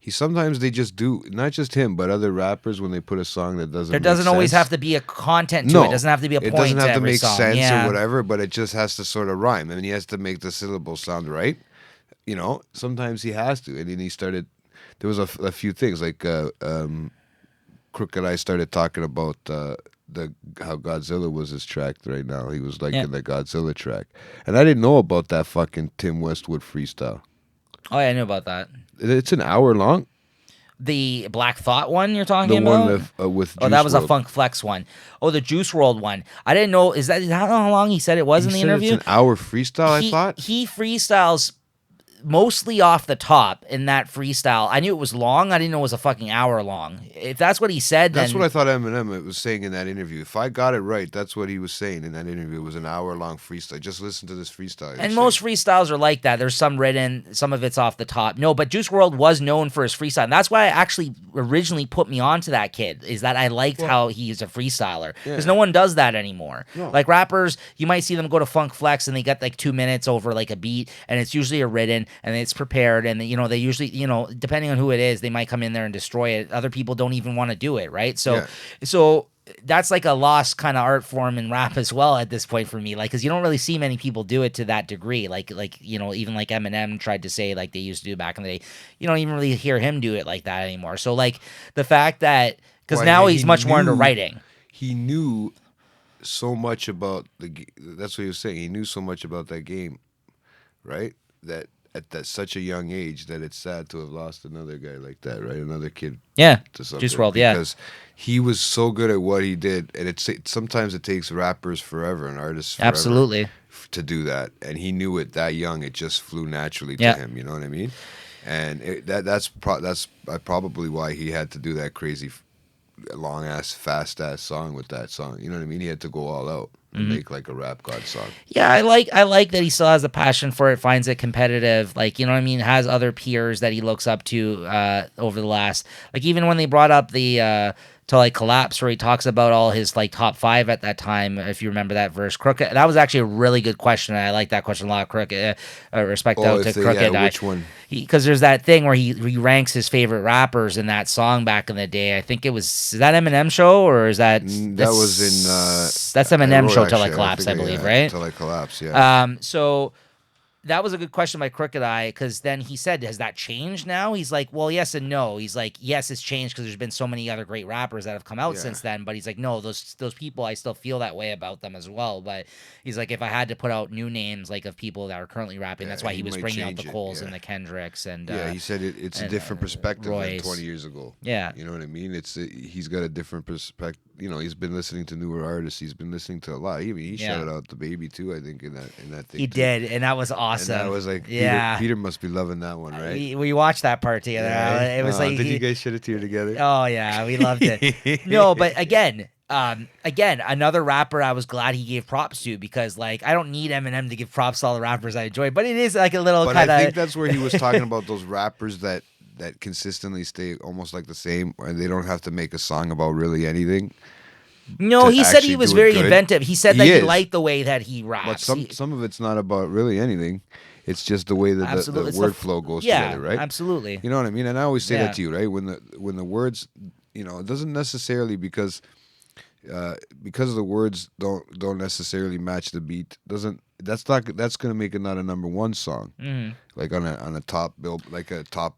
sometimes they just do, not just him, but other rappers, when they put a song that doesn't. There doesn't always have to be a content to it. It doesn't have to be a point. It doesn't have to make song. sense or whatever, but it just has to sort of rhyme. I mean, he has to make the syllables sound right. You know, sometimes he has to, and then he started. There was a few things like. Crooked Eye started talking about how Godzilla was his track right now. He was like in the Godzilla track. And I didn't know about that fucking Tim Westwood freestyle. Oh, yeah, I knew about that. It's an hour long. The Black Thought one you're talking about? The one with Juice that was World. A Funk Flex one. Oh, the Juice World one. I didn't know. Is that how long he said it was in the interview? It's an hour freestyle, I thought. He freestyles mostly off the top in that freestyle. I knew it was long. I didn't know it was a fucking hour long. If that's what he said, that's what I thought Eminem was saying in that interview. If I got it right, that's what he was saying in that interview. It was an hour-long freestyle. Just listen to this freestyle. And most freestyles are like that. There's some written, some of it's off the top. No, but Juice WRLD was known for his freestyle. And that's why I actually originally put me onto that kid, is that I liked how he's a freestyler. Because no one does that anymore. No. Like rappers, you might see them go to Funk Flex and they get like 2 minutes over like a beat, and it's usually a written and it's prepared, and you know, they usually, you know, depending on who it is, they might come in there and destroy it. Other people don't even want to do it, right? So that's like a lost kind of art form in rap as well at this point for me, like, because you don't really see many people do it to that degree, like you know, even like Eminem tried to say like they used to do back in the day. You don't even really hear him do it like that anymore. So like the fact that, because now he's much more into writing. He knew so much about that's what he was saying. He knew so much about that game, right? That at such a young age, that it's sad to have lost another guy like that, right? Another kid. Yeah. Juice WRLD, because he was so good at what he did, and sometimes it takes rappers forever and artists forever absolutely to do that, and he knew it that young. It just flew naturally to him. You know what I mean? And that's probably why he had to do that crazy, long ass, fast ass song with that song. You know what I mean? He had to go all out and make like a rap god song. Yeah, I like that he still has a passion for it, finds it competitive, like, you know what I mean, has other peers that he looks up to over the last, like, even when they brought up the Till I Collapse, where he talks about all his like top 5 at that time, if you remember that verse. Crooked, that was actually a really good question, and I like that question a lot. Crooked, respect out to Crooked. Which one? Because there's that thing where he ranks his favorite rappers in that song back in the day. I think is that Eminem show, or is that was in that's Eminem show Till I Collapse, I believe, right? Till I Collapse, yeah. So that was a good question by Crooked Eye, because then he said, has that changed now? He's like, well, yes and no. He's like, yes, it's changed because there's been so many other great rappers that have come out since then. But he's like, no, those people, I still feel that way about them as well. But he's like, if I had to put out new names like of people that are currently rapping, that's why he was bringing out the Coles and the Kendricks. And he said it's a different perspective than 20 years ago. Yeah. You know what I mean? He's got a different perspective. You know, he's been listening to newer artists. He's been listening to a lot. He shouted out the Baby too, I think, in that thing. He did, and that was awesome. And that was like, Peter must be loving that one, right? We watched that part together. Yeah. It was like, did you guys shed a tear together? Oh yeah, we loved it. No, but again, another rapper I was glad he gave props to, because like I don't need Eminem to give props to all the rappers I enjoy, but it is like a little kind of. I think that's where he was talking about those rappers that consistently stay almost like the same, and they don't have to make a song about really anything. No, he said he was very inventive. He said that he liked the way that he raps. But some of it's not about really anything. It's just the way that the workflow goes together, right? Absolutely. You know what I mean? And I always say that to you, right? When the words, you know, it doesn't necessarily because the words don't necessarily match the beat. That's going to make it not a number one song, like on a top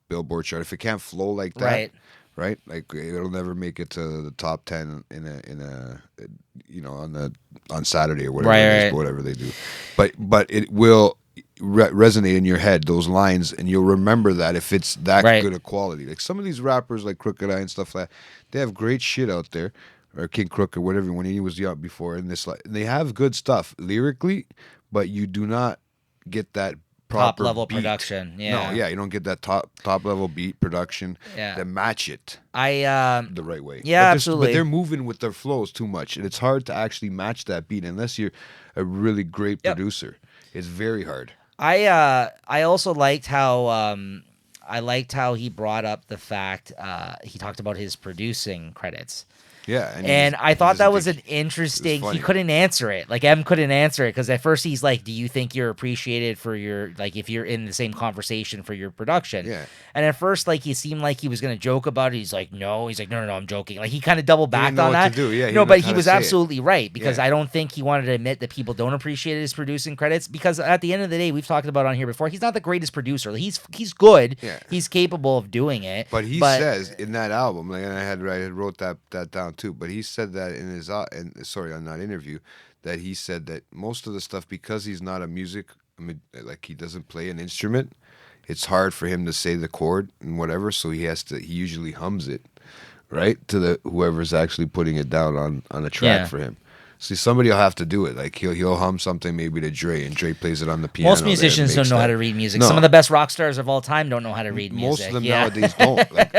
Billboard chart. If it can't flow like that, right? Like it'll never make it to the top 10 in a you know, on Saturday or whatever whatever they do. But it will resonate in your head, those lines, and you'll remember that if it's that good a quality. Like some of these rappers like Crooked Eye and stuff like that, they have great shit out there, or King Crook or whatever, when he was young before in this, they have good stuff lyrically, but you do not get that proper top level beat. Production. Yeah. No, you don't get that top level beat production that match it the right way. Yeah, absolutely. But they're moving with their flows too much, and it's hard to actually match that beat unless you're a really great producer. It's very hard. I also liked how he brought up the fact he talked about his producing credits. Yeah, and I thought that was an interesting. He couldn't answer it. Like M couldn't answer it, because at first he's like, "Do you think you're appreciated for your, like, if you're in the same conversation for your production?" Yeah. And at first, like, he seemed like he was gonna joke about it. He's like, "No." He's like, "No, I'm joking." Like he kind of double backed on that. No, but he was absolutely right, because I don't think he wanted to admit that people don't appreciate his producing credits, because at the end of the day, we've talked about on here before, he's not the greatest producer. He's good. Yeah. He's capable of doing it. But he says in that album, like, and I wrote that down too. But he said that in his on that interview, that he said that most of the stuff, because he's not like he doesn't play an instrument, it's hard for him to say the chord and whatever. So he usually hums it, right, to the whoever's actually putting it down on a track for him. See, somebody will have to do it. Like he'll hum something maybe to Dre, and Dre plays it on the piano. Most musicians don't know how to read music. No. Some of the best rock stars of all time don't know how to read music. Most of them nowadays don't. Like,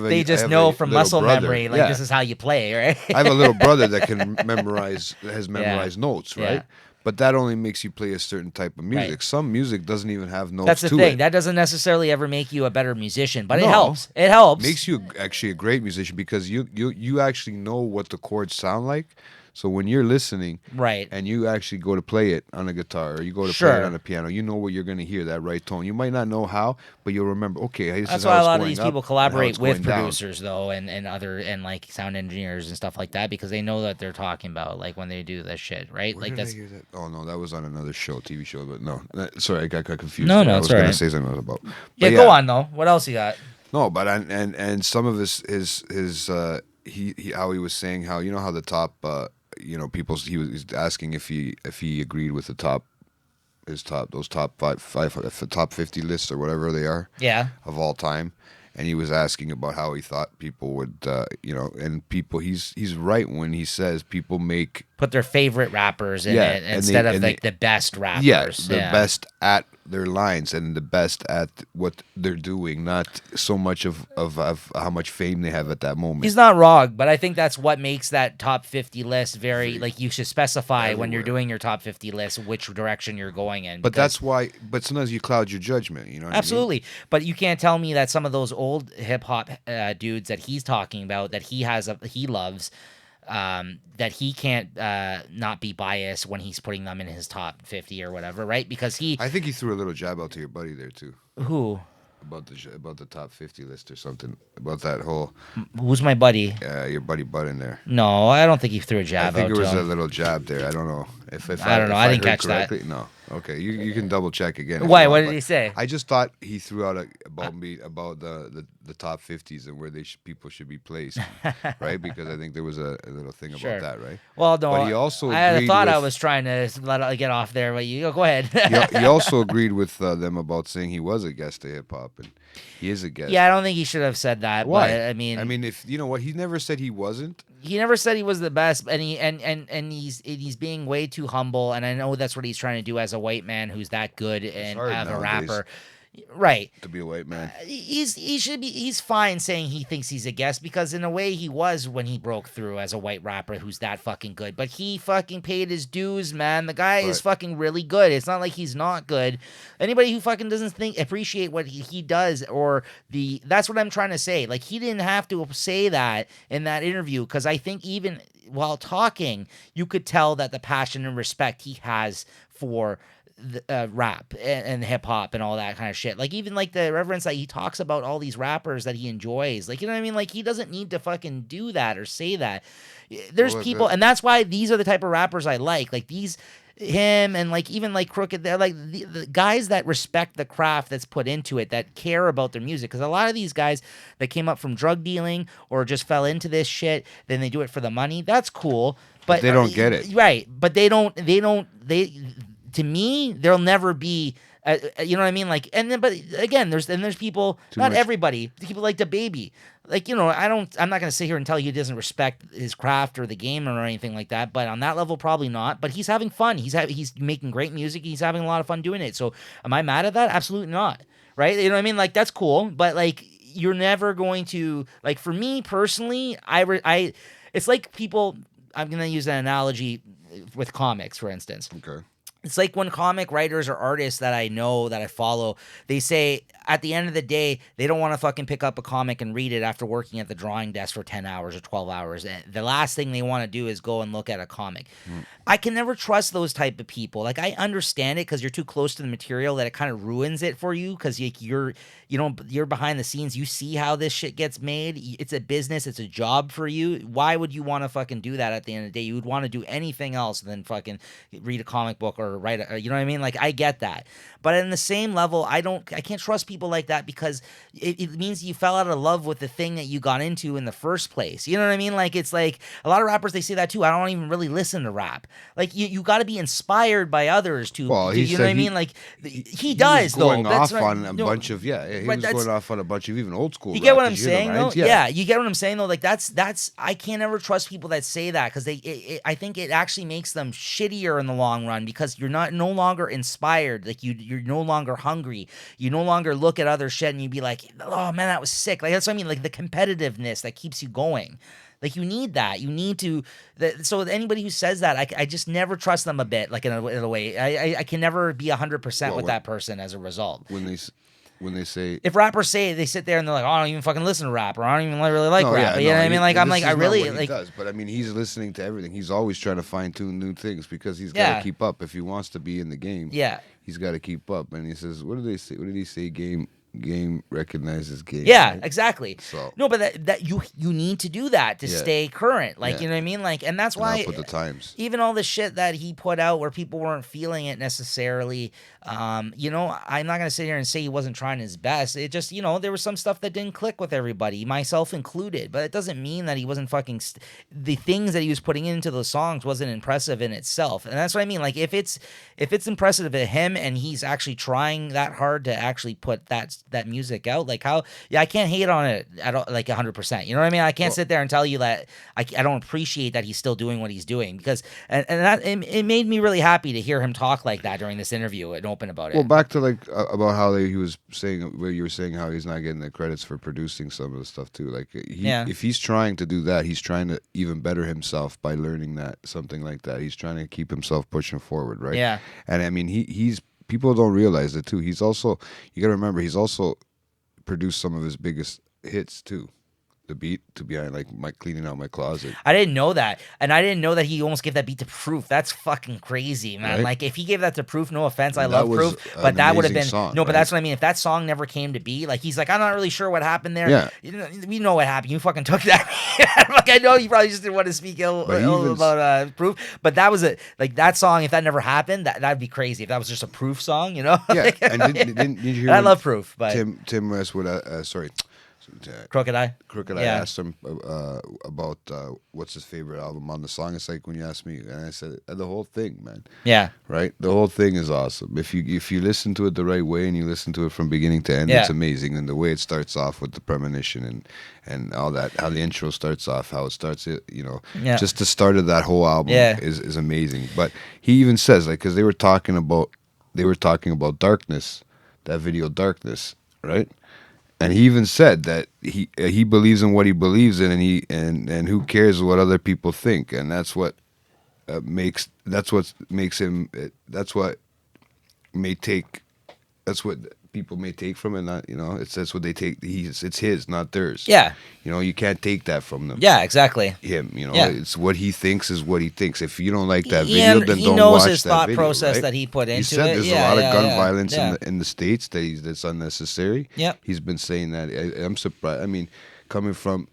they just know from muscle memory. Like this is how you play, right? I have a little brother that has memorized notes, right? Yeah. But that only makes you play a certain type of music. Right. Some music doesn't even have notes. That's the thing. That doesn't necessarily ever make you a better musician, but it helps. It helps. Makes you actually a great musician, because you actually know what the chords sound like. So when you're listening, and you actually go to play it on a guitar, or you go to play it on a piano, you know what you're going to hear, that right tone. You might not know how, but you'll remember. Okay, that's why a lot of these people collaborate with producers, though, and other like sound engineers and stuff like that, because they know that they're talking about, like, when they do that shit, right? Where like did I hear that? Oh no, that was on another TV show, but no. Sorry, I got confused. No, I was going to say something about. Yeah, go on though. What else you got? No, but and some of his how he was saying how, you know, how the top. You know, he was asking if he agreed with the top 50 lists or whatever they are, of all time, and he was asking about how he thought people would, you know, and people, he's right when he says people put their favorite rappers in it instead of the best rappers. The best at their lines and the best at what they're doing, not so much of how much fame they have at that moment. He's not wrong, but I think that's what makes that top 50 list very, like, you should specify when you're doing your top 50 list which direction you're going in. But that's why, but sometimes you cloud your judgment, you know what absolutely. I mean? But you can't tell me that some of those old hip-hop dudes that he's talking about, that he loves, that he can't not be biased when he's putting them in his top 50 or whatever, right? Because I think he threw a little jab out to your buddy there too. Who? About the top 50 list or something, about that whole. Who's my buddy? Your buddy Bud in there. No, I don't think he threw a jab. I think it was a little jab there. I don't know if I don't know. I didn't catch that. No. Okay, you can double check again. Why? What did he say? I just thought he threw out about the top 50s and where people should be placed, right? Because I think there was a little thing about that, right? Well, no, but he also I had thought with, I was trying to get off there, but you go ahead. he also agreed with them about saying he was a guest to hip hop, and he is a guest. Yeah, I don't think he should have said that. Why? But, I mean, if you know what, he never said he wasn't. He never said he was the best, and he's being way too humble, and I know that's what he's trying to do as a white man who's that good and as a rapper. Right. To be a white man. He's fine saying he thinks he's a guest, because in a way he was when he broke through as a white rapper who's that fucking good. But he fucking paid his dues, man. The guy is fucking really good. It's not like he's not good. Anybody who fucking doesn't appreciate what he does, that's what I'm trying to say. Like, he didn't have to say that in that interview, because I think even while talking, you could tell that the passion and respect he has for rap and hip hop and all that kind of shit. Like, even like the reverence that he talks about all these rappers that he enjoys. Like, you know what I mean? Like, he doesn't need to fucking do that or say that. There's people, and that's why these are the type of rappers I like. Like him and like even like Crooked, they're like the guys that respect the craft that's put into it, that care about their music. Because a lot of these guys that came up from drug dealing or just fell into this shit, then they do it for the money. That's cool, but they don't get it, right? But to me, there'll never be, you know what I mean? Like, and then, but again, there's people, not everybody, people like the baby. Like, you know, I'm not going to sit here and tell you he doesn't respect his craft or the game or anything like that, but on that level, probably not. But he's having fun. He's making great music. He's having a lot of fun doing it. So am I mad at that? Absolutely not. Right? You know what I mean? Like, that's cool. But like, you're never going to, like, for me personally, it's like people, I'm going to use an analogy with comics, for instance. Okay. It's like when comic writers or artists that I know, that I follow, they say at the end of the day, they don't want to fucking pick up a comic and read it after working at the drawing desk for 10 hours or 12 hours. And the last thing they want to do is go and look at a comic. I can never trust those type of people. Like, I understand it because you're too close to the material that it kind of ruins it for you, because you're behind the scenes. You see how this shit gets made. It's a business. It's a job for you. Why would you want to fucking do that at the end of the day? You would want to do anything else than fucking read a comic book or write you know what I mean? Like, I get that. But in the same level, I can't trust people like that, because it means you fell out of love with the thing that you got into in the first place. You know what I mean? Like, it's like a lot of rappers, they say that too. I don't even really listen to rap. Like, you got to be inspired by others to, you know what I mean? Like, he does, though. He was going off on a bunch of, even old school. You get what I'm saying, though? Yeah, you get what I'm saying, though? Like, that's I can't ever trust people that say that, because I think it actually makes them shittier in the long run, because you're no longer inspired. Like, you're no longer hungry. You no longer look at other shit and you be like, oh man, that was sick. Like, that's what I mean. Like, the competitiveness that keeps you going. Like, you need that. You need to. So anybody who says that, I just never trust them a bit. Like, in a way, I can never be 100% with that person as a result. When they say, if rappers say, they sit there and they're like, oh, I don't even fucking listen to rap, or I don't even really like rap. You know what I mean? Like, I'm like, I really like. He does, but I mean, he's listening to everything. He's always trying to fine tune new things, because he's got to keep up if he wants to be in the game. Yeah, he's got to keep up. And he says, what did they say? What did he say? Game recognizes game. Yeah, right? Exactly. So no, but that you need to do that to stay current. Like, you know what I mean? Like, and that's why with the times, even all the shit that he put out where people weren't feeling it necessarily. You know, I'm not gonna sit here and say he wasn't trying his best. It just, you know, there was some stuff that didn't click with everybody, myself included. But it doesn't mean that he wasn't fucking. The things that he was putting into those songs wasn't impressive in itself, and that's what I mean. Like, if it's impressive to him and he's actually trying that hard to actually put that music out, like, how I can't hate on it at all, like 100%. You know what I mean? I can't sit there and tell you that I don't appreciate that he's still doing what he's doing, because and that it made me really happy to hear him talk like that during this interview and open about it. Well, back to like about how he was saying, where you were saying how he's not getting the credits for producing some of the stuff too. Like, if he's trying to do that, he's trying to even better himself by learning something like that. He's trying to keep himself pushing forward, right? Yeah. And I mean, he's people don't realize it too. He's also, you got to remember, he's also produced some of his biggest hits too. the beat to behind like my cleaning out my closet. I didn't know that, and I didn't know that he almost gave that beat to Proof. That's fucking crazy, man. Right? Like if he gave that to Proof, no offense, I And love that was Proof, an but that would have been amazing song, no. But right? that's what I mean. If that song never came to be, like he's like, I'm not really sure what happened there. Yeah. You know, we know what happened. You fucking took that. Like I know you probably just didn't want to speak ill about Proof, but that was it. Like that song, if that never happened, that'd be crazy. If that was just a Proof song, you know? Yeah, and did you hear? I love Proof, but Tim West would sorry. Crooked Eye. I asked him about what's his favorite album on the song. It's like when you asked me, and I said the whole thing, man. Yeah. Right. The whole thing is awesome. If you listen to it the right way and you listen to it from beginning to end, it's amazing. And the way it starts off with the premonition and all that, how the intro starts off, how it starts, just the start of that whole album is amazing. But he even says because they were talking about Darkness, that video Darkness, right? And he even said that he believes in what he believes in, and who cares what other people think, and that's what makes him. That's what people may take from it. Not that's what they take. It's his, not theirs. Yeah. You can't take that from them. Yeah, exactly. Him. It's what he thinks is what he thinks. If you don't like that video, then don't watch that video. He knows his thought process right? that he put into it. He said there's a lot of gun violence Yeah. in the States that's unnecessary. Yeah. He's been saying that. I'm surprised. I mean, coming from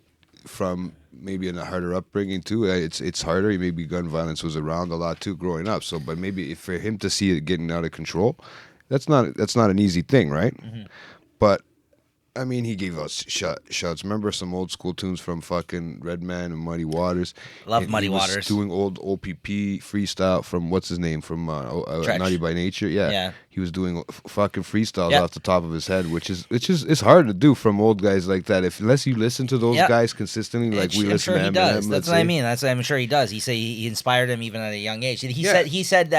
maybe in a harder upbringing too, it's harder. Maybe gun violence was around a lot too growing up. So, but maybe for him to see it getting out of control, that's not an easy thing, right? Mm-hmm. But I mean, he gave us shots. Remember some old school tunes from fucking Redman and Muddy Waters? Love Muddy Waters. He was doing old OPP freestyle from what's his name from Naughty by Nature. Yeah. He was doing fucking freestyles off the top of his head, which is it's hard to do from old guys like that. Unless you listen to those guys consistently, like we listen to Eminem. Does. That's what I mean. That's what I'm sure he does. He said he inspired him even at a young age. He said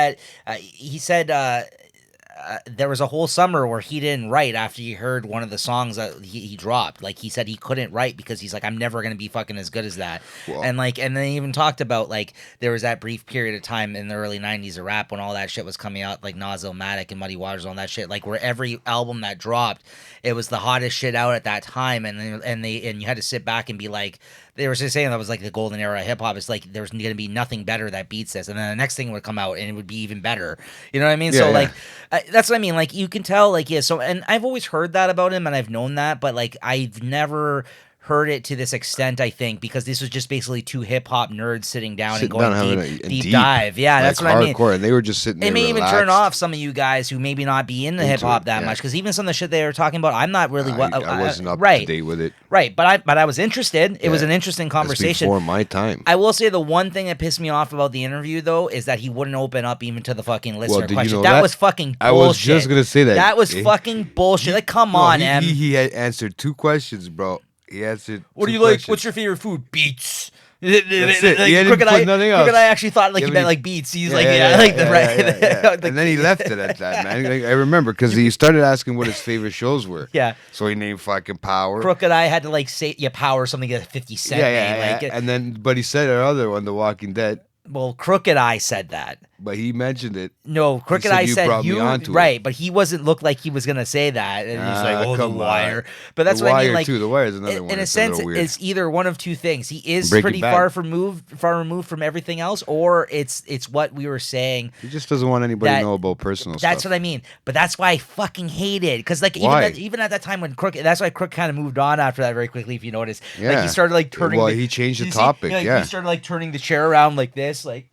there was a whole summer where he didn't write after he heard one of the songs that he dropped. Like he said he couldn't write because he's like, I'm never gonna be fucking as good as that. Whoa. And then he even talked about like there was that brief period of time in the early '90s of rap when all that shit was coming out, like Nas-O-Matic and Muddy Waters, all that shit. Like where every album that dropped, it was the hottest shit out at that time, and you had to sit back and be like. They were just saying that was like the golden era of hip hop. It's like there's going to be nothing better that beats this, and then the next thing would come out and it would be even better. You know what I mean? Like that's what I mean. Like you can tell, like So, and I've always heard that about him, and I've known that, but like I've never heard it to this extent, I think, because this was just basically two hip hop nerds sitting down and going deep dive. Yeah, that's what I mean. Hardcore, and they were just sitting there. It may relaxed. even turn off some of you guys who maybe not be into hip hop that much, because even some of the shit they were talking about, I'm not really. I wasn't up to date with it. Right, but I was interested. It was an interesting conversation. Before my time. I will say the one thing that pissed me off about the interview though is that he wouldn't open up even to the fucking listener question. You know that was fucking bullshit. I was just gonna say that. That was fucking bullshit. Like, come on, Em. He had answered 2 questions, bro. He answered. What do you like? What's your favorite food? Beets. That's it. He didn't put nothing else. Crooked Eye actually thought he meant like beets. He's like, and then he left it at that, man. I remember because he started asking what his favorite shows were. Yeah. So he named fucking Power. Crooked Eye had to like say, Power something that 50 Cent made. Like, and then, but he said another one, The Walking Dead. Well, Crooked Eye said that. But he mentioned it. No, Crooked Eye said you right, but he wasn't look like he was gonna say that, and he's like, "Oh, The Wire." But that's what I mean. Like, The Wire is another one. In a sense, it's either one of two things. He is pretty far removed from everything else, or it's what we were saying. He just doesn't want anybody to know about personal stuff. That's what I mean. But that's why I fucking hated, because like even at that time when Crook, that's why Crook kind of moved on after that very quickly. If you notice, like he started like turning. Well, he changed the topic. He started like turning the chair around like this. Like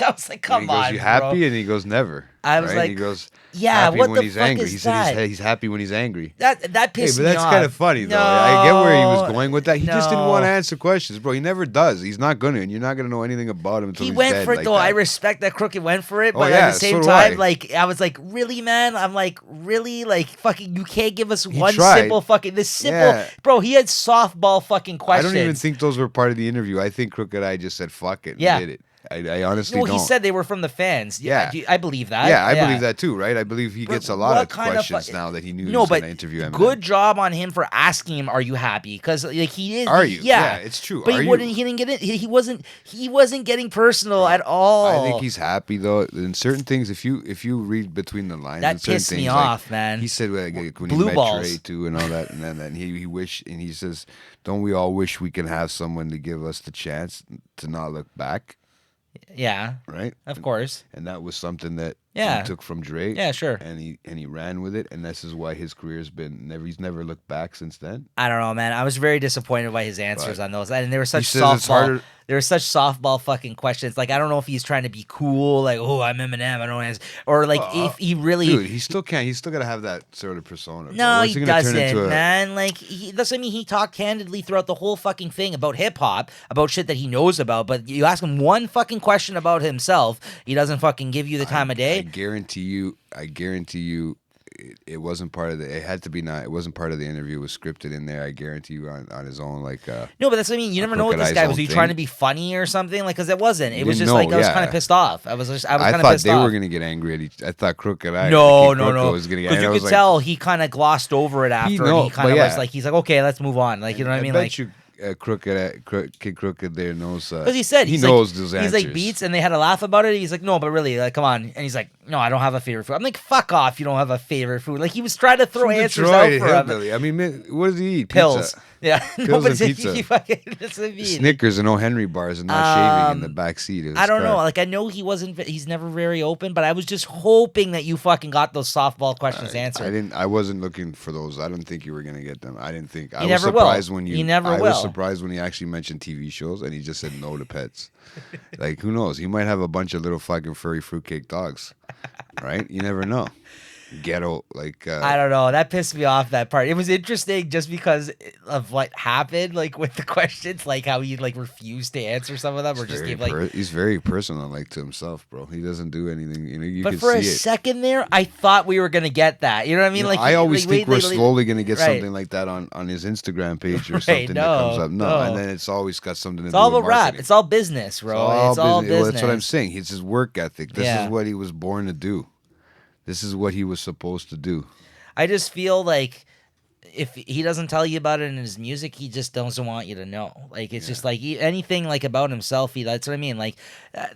I was like, come on. You happy? Bro. And he goes, never. I was like, he goes, yeah, happy what when the he's fuck angry. is He said that? he's happy when he's angry. That pissed me off. But that's kind of funny, though. No, I get where he was going with that. He just didn't want to answer questions, bro. He never does. He's not going to, and you're not going to know anything about him until he's dead. He went for it, like though. That. I respect that Crooked went for it, but at the same time, like, I was like, really, man? I'm like, really? Like, fucking, you can't give us one simple fucking, bro, he had softball fucking questions. I don't even think those were part of the interview. I think Crooked Eye just said, fuck it, and did it. I honestly don't. He said they were from the fans. Yeah, I believe that. Yeah, I believe that too, right? I believe he gets a lot of questions now that he knew he was going to interview Eminem. Good job on him for asking him, "Are you happy?" Because like he is. Are you? Yeah, it's true. But he didn't get it. He wasn't getting personal at all. I think he's happy though. In certain things, if you read between the lines, that pissed me off, man. He said when Blue he balls. met Trey too and all that, and then he wished, and he says, "Don't we all wish we could have someone to give us the chance to not look back?" Yeah. Right? Of course. And that was something that he took from Dre. Yeah, sure. And he ran with it, and this is why his career's been he's never looked back since then. I don't know, man. I was very disappointed by his answers on those. And they were such softball. There were such softball fucking questions. Like, I don't know if he's trying to be cool, like, oh, I'm Eminem, I don't know, or like if he really, dude, he still can't. He's still gotta have that sort of persona. No, he doesn't, man. Like, that's what I mean. He talked candidly throughout the whole fucking thing about hip hop, about shit that he knows about. But you ask him one fucking question about himself, he doesn't fucking give you the time of day. I guarantee you. It wasn't part of the. It had to be not. It wasn't part of the interview. It was scripted in there. I guarantee you on his own. Like no, but that's what I mean. You never know what this guy was. He trying to be funny or something? Like, because it wasn't. It was just like I was kind of pissed off. I was kind of pissed off. I thought they were gonna get angry at each. I thought Crooked Eye. No. Was gonna get. Because you could tell he kind of glossed over it after. He kind of was like, he's like, okay, let's move on. Like, you know what I mean? Like. Kid Crooked there knows. Because he said he knows those answers. He's like Beats, and they had a laugh about it. He's like, no, but really, like, come on. And he's like, no, I don't have a favorite food. I'm like, fuck off, you don't have a favorite food. Like, he was trying to throw answers out for him. I mean, what does he eat? Pills. Pizza. Yeah, Pills and pizza. That's what I mean. Snickers and O. Henry bars and not shaving in the back seat. I don't know. Like, I know he's never very open, but I was just hoping that you fucking got those softball questions answered. I wasn't looking for those. I don't think you were gonna get them. I didn't think. I was surprised when you. I was surprised when he actually mentioned TV shows and he just said no to pets. Like, who knows? He might have a bunch of little fucking furry fruitcake dogs, right? You never know. Ghetto, like I don't know. That pissed me off. That part. It was interesting just because of what happened, like with the questions, like how he like refused to answer some of them, or just give like. He's very personal, like to himself, bro. He doesn't do anything. You know, you but for a second there, I thought we were gonna get that. You know what I mean? Like I always think we're slowly gonna get something like that on his Instagram page or something that comes up. No, and then it's always got something to do with marketing. It's all about rap. It's all business, bro. It's all business. Well, that's what I'm saying. It's his work ethic. This is what he was born to do. This is what he was supposed to do. I just feel like if he doesn't tell you about it in his music, he just doesn't want you to know. Like, it's just like anything like about himself. That's what I mean. Like,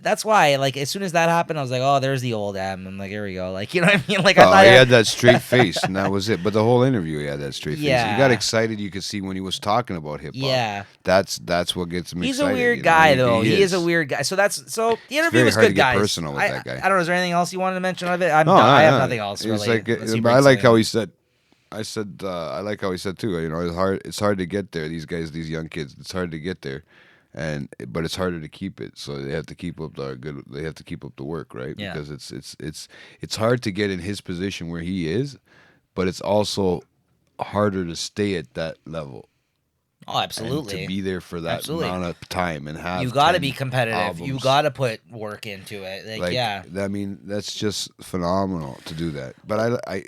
that's why, like, as soon as that happened, I was like, oh, there's the old M. I'm like, here we go. Like, you know what I mean? Like, I thought he had that straight face, and that was it. But the whole interview, he had that straight face. He got excited. You could see when he was talking about hip hop. Yeah. That's what gets him excited. He's a weird guy, though. He is a weird guy. So the interview was good, guys. Personal with that guy. I don't know. Is there anything else you wanted to mention of it? I have nothing else. Really. But I like how he said. I like how he said too. You know, it's hard to get there. These guys, these young kids, it's hard to get there, but it's harder to keep it. So they have to keep up They have to keep up the work, right? Yeah. Because it's hard to get in his position where he is, but it's also harder to stay at that level. Oh, absolutely. And to be there for that amount of time and have you got to be competitive. Albums. You got to put work into it. Like, yeah. I mean, that's just phenomenal to do that. But I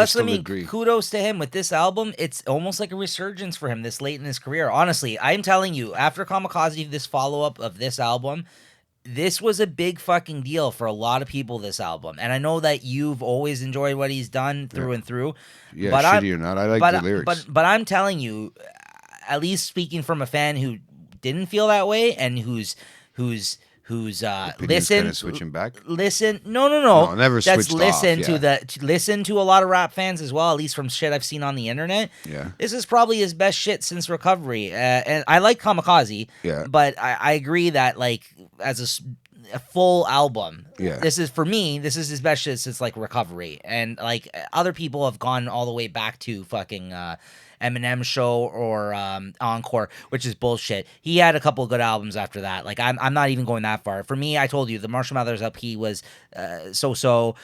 still agree. Kudos to him with this album. It's almost like a resurgence for him this late in his career. Honestly, I'm telling you, after Kamikaze, this follow-up of this album, this was a big fucking deal for a lot of people, this album. And I know that you've always enjoyed what he's done through and through. Yeah, but shitty or not, I like the lyrics. But I'm telling you, at least speaking from a fan who didn't feel that way and who's listened, switching back. Listen, no, never switched listen to a lot of rap fans as well. At least from shit I've seen on the internet. Yeah, this is probably his best shit since Recovery. And I like Kamikaze. Yeah, but I agree that like as a full album. Yeah, this is his best shit since like Recovery, and like other people have gone all the way back to fucking. Eminem Show or Encore, which is bullshit. He had a couple of good albums after that. Like I'm not even going that far. For me, I told you the Marshall Mathers LP was so.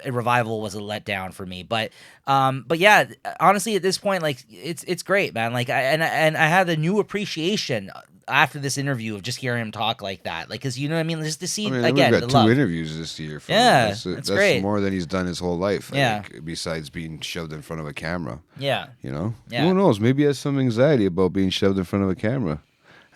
A Revival was a letdown for me, but yeah, honestly, at this point, like it's great, man. Like I had a new appreciation after this interview of just hearing him talk like that, like because you know what I mean. Just to see again, we've got two interviews this year. That's great. More than he's done his whole life. I think, besides being shoved in front of a camera. Yeah, you know, who knows? Maybe he has some anxiety about being shoved in front of a camera.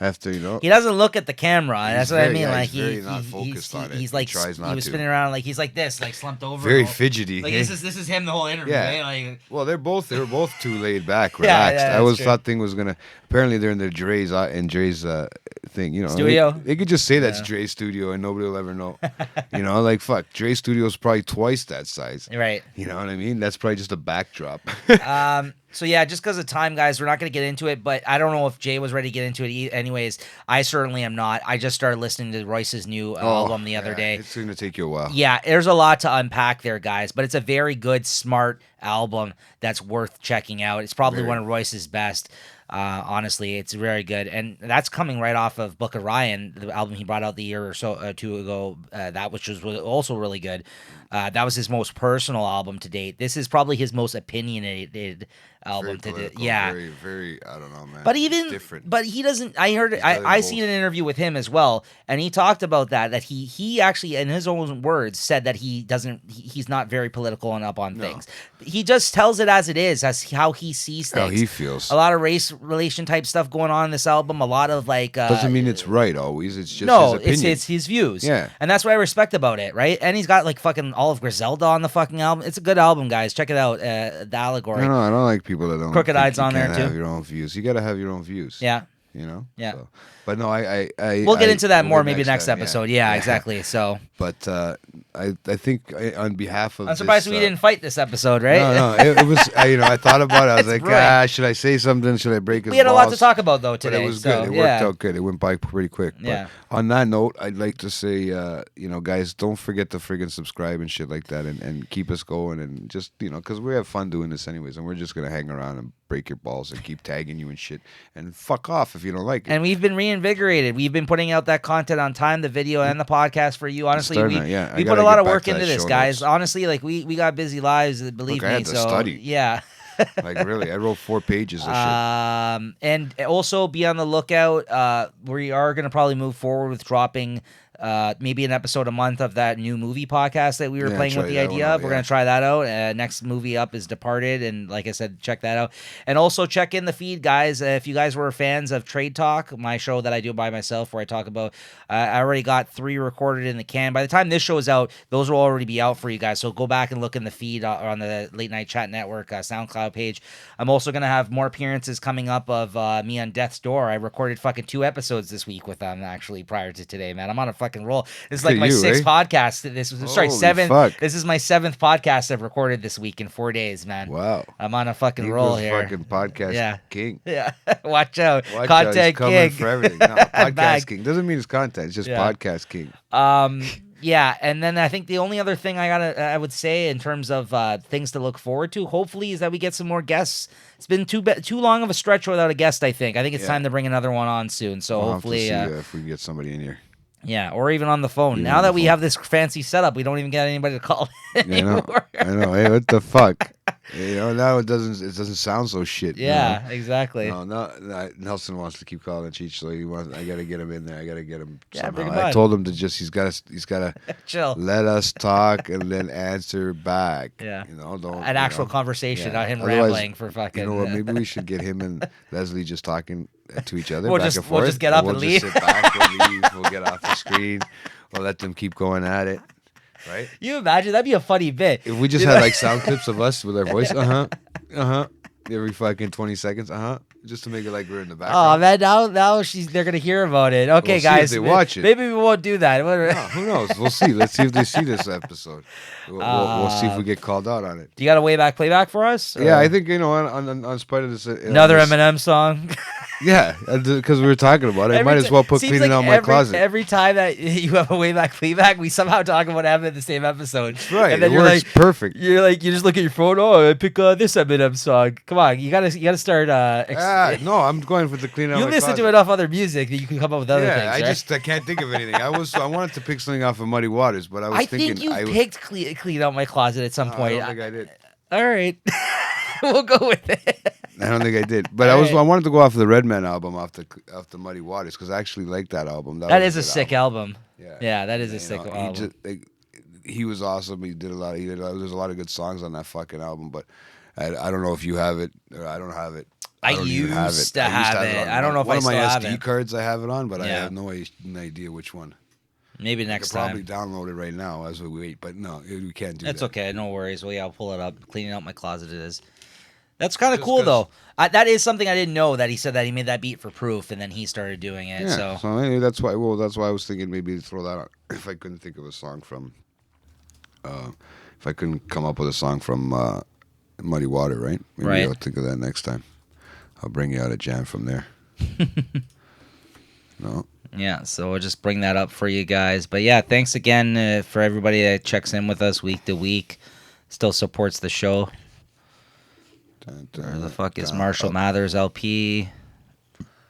After, you know, he doesn't look at the camera. That's what I mean. Yeah, like he's very not focused on it. He's like tries not he was to. spinning around like he's like this, like slumped over. Very fidgety. Like this is him the whole interview. Yeah. Right? Like, well, they were both too laid back, relaxed. Yeah, I always true. thought thing was gonna. Apparently, they're in their Dre's thing. You know, studio. They could just say that's Dre's studio and nobody will ever know. You know, like fuck, Dre's studio's probably twice that size. Right. You know what I mean? That's probably just a backdrop. So yeah, just because of time, guys, we're not going to get into it. But I don't know if Jay was ready to get into it. Anyways, I certainly am not. I just started listening to Royce's new album the other day. It's going to take you a while. Yeah, there's a lot to unpack there, guys. But it's a very good, smart album that's worth checking out. It's probably one of Royce's best. Honestly, it's very good, and that's coming right off of Book of Ryan, the album he brought out the year or so two ago. Which was also really good. That was his most personal album to date. This is probably his most opinionated album to date. Yeah, very, very. I don't know, man. But even, different. But he doesn't. I heard. I seen an interview with him as well, and he talked about that he actually, in his own words, said that he doesn't. He's not very political and up on things. He just tells it as it is, as how he sees things. How he feels. A lot of race relation type stuff going on in this album. A lot of like. Doesn't mean it's right always. It's just no. his opinion. It's his views. Yeah. And that's what I respect about it, right? And he's got like fucking Olive Griselda on the fucking album. It's a good album, guys. Check it out. The Allegory. No, I don't like people that don't. Crooked Eye's on there too. Have your own views. You got to have your own views. Yeah. You know. Yeah. So, but no, I we'll get into that more maybe next episode. Yeah, exactly. So. But I think on behalf of I'm surprised we didn't fight this episode, right? No, it was. I thought about it. I was like, should I say something? Should I break his balls? We had a lot to talk about though today. But it was good. It worked out good. It went by pretty quick. But on that note, I'd like to say, guys, don't forget to friggin' subscribe and shit like that, and keep us going, and just because we have fun doing this anyways, and we're just gonna hang around and break your balls and keep tagging you and shit, and fuck off if you don't like it. And we've been reinvigorated. We've been putting out that content on time, the video and the podcast for you. Honestly, we put a lot of work into this, guys. Honestly, like we got busy lives, believe me. I had to study. Yeah. Like really, I wrote 4 pages of shit. And also be on the lookout. We are gonna probably move forward with dropping maybe an episode a month of that new movie podcast that we were playing with the idea of. We're going to try that out. Next movie up is Departed. And like I said, check that out. And also check in the feed, guys. If you guys were fans of Trade Talk, my show that I do by myself where I talk about, I already got 3 recorded in the can. By the time this show is out, those will already be out for you guys. So go back and look in the feed on the Late Night Chat Network SoundCloud page. I'm also going to have more appearances coming up of me on Death's Door. I recorded fucking 2 episodes this week with them actually prior to today, man. I'm on a fucking roll. This is like my 6th podcast. This was 7th. Fuck. This is my 7th podcast I've recorded this week in 4 days, man. Wow. I'm on a fucking roll here. Fucking podcast king. Yeah. Watch out. Content out. He's coming king. for everything. No, podcast king doesn't mean it's content. It's just podcast king. Yeah, and then I think the only other thing I would say in terms of things to look forward to, hopefully, is that we get some more guests. It's been too long of a stretch without a guest. I think it's time to bring another one on soon. So hopefully, have to see if we can get somebody in here. Yeah, or even on the phone. Now that we have this fancy setup, we don't even get anybody to call anymore. I know. Hey, what the fuck? Now it doesn't sound so shit. Yeah, exactly. No, Nelson wants to keep calling Cheech, so I gotta get him in there. I gotta get him somehow. Him I told him to he's gotta chill. Let us talk and then answer back. Yeah. Don't an actual conversation, not him rambling for fucking. You know what? Maybe we should get him and Leslie just talking to each other. We'll back just and forth, get up and leave. Just sit back, we'll leave. We'll get off the screen. We'll let them keep going at it. Right? You imagine that'd be a funny bit if we just had like sound clips of us with our voice. Every fucking 20 seconds. Just to make it like we're in the background. Oh man, now they're gonna hear about it. Okay, we'll guys, see if they watch it. Maybe we won't do that. No, who knows? We'll see. Let's see if they see this episode. We'll see if we get called out on it. Do you got a way back playback for us? Or? Yeah, I think on spite of this. Another Eminem song. Yeah, because we were talking about it. I might as well put cleaning out my closet. Every time that you have a way back playback, we somehow talk about Eminem in the same episode. That's right. And then it works perfect. You just look at your phone. Oh, I pick this Eminem song. Come on, you gotta start. No, I'm going for the clean out. You listen to enough other music that you can come up with other things. I can't think of anything. I wanted to pick something off of Muddy Waters, but I think you picked clean out my closet at some point. I don't think I did. All right, we'll go with it. I don't think I did, but I wanted to go off of the Redman album, off the Muddy Waters, because I actually like that album. That is a sick album. Yeah, that is a sick album. He was awesome. He did a lot. There's a lot of good songs on that fucking album, but I don't know if you have it or I don't have it. I used to have it. I don't know if I still have it. One of my SD cards I have it on, but I have no idea which one. Maybe next time. I could probably download it right now as we wait, but no, we can't do that. It's okay. No worries. Well, yeah, I'll pull it up. Cleaning out my closet it is. That's kind of cool, though. That is something I didn't know, that he said that he made that beat for Proof, and then he started doing it. Yeah, so maybe that's why. Well, that's why I was thinking maybe throw that out. If I couldn't think of a song from, if I couldn't come up with a song from Muddy Water, right? Maybe I'll think of that next time. I'll bring you out a jam from there. No. Yeah, so we'll just bring that up for you guys. But yeah, thanks again for everybody that checks in with us week to week, still supports the show. Where the fuck is Marshall Mathers LP?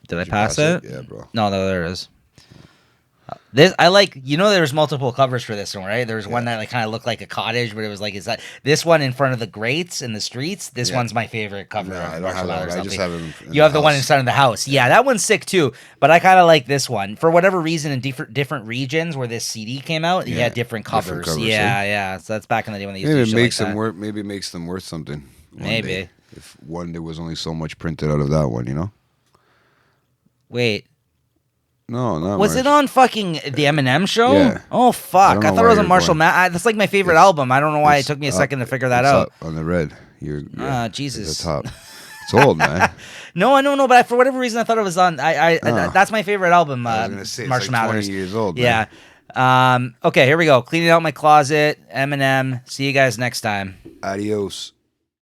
Did I pass it? Yeah, bro. No, there it is. This I like. You know, there's multiple covers for this one, right? There was one that like kind of looked like a cottage, but it was like, is that this one in front of the grates in the streets? This one's my favorite cover. No, I don't have that. I just have it. You have the one inside of the house. Yeah, that one's sick too. But I kind of like this one for whatever reason. In different regions where this CD came out, you had different covers. Yeah. So that's back in the day when they used to do makes like them worth. Maybe it makes them worth something. Maybe if there was only so much printed out of that one, you know. Wait. No, not was it on fucking the Eminem show? Yeah. Oh fuck! I thought it was on Marshall Mathers. That's like my favorite album. I don't know why it took me a second to figure that out. Up on the red. Jesus. The top. It's old, man. No, I don't know, but for whatever reason, I thought it was on. That's my favorite album. I was gonna say, Marshall it's like Mathers. 20 years old. Yeah. Okay, here we go. Cleaning out my closet. Eminem. See you guys next time. Adios.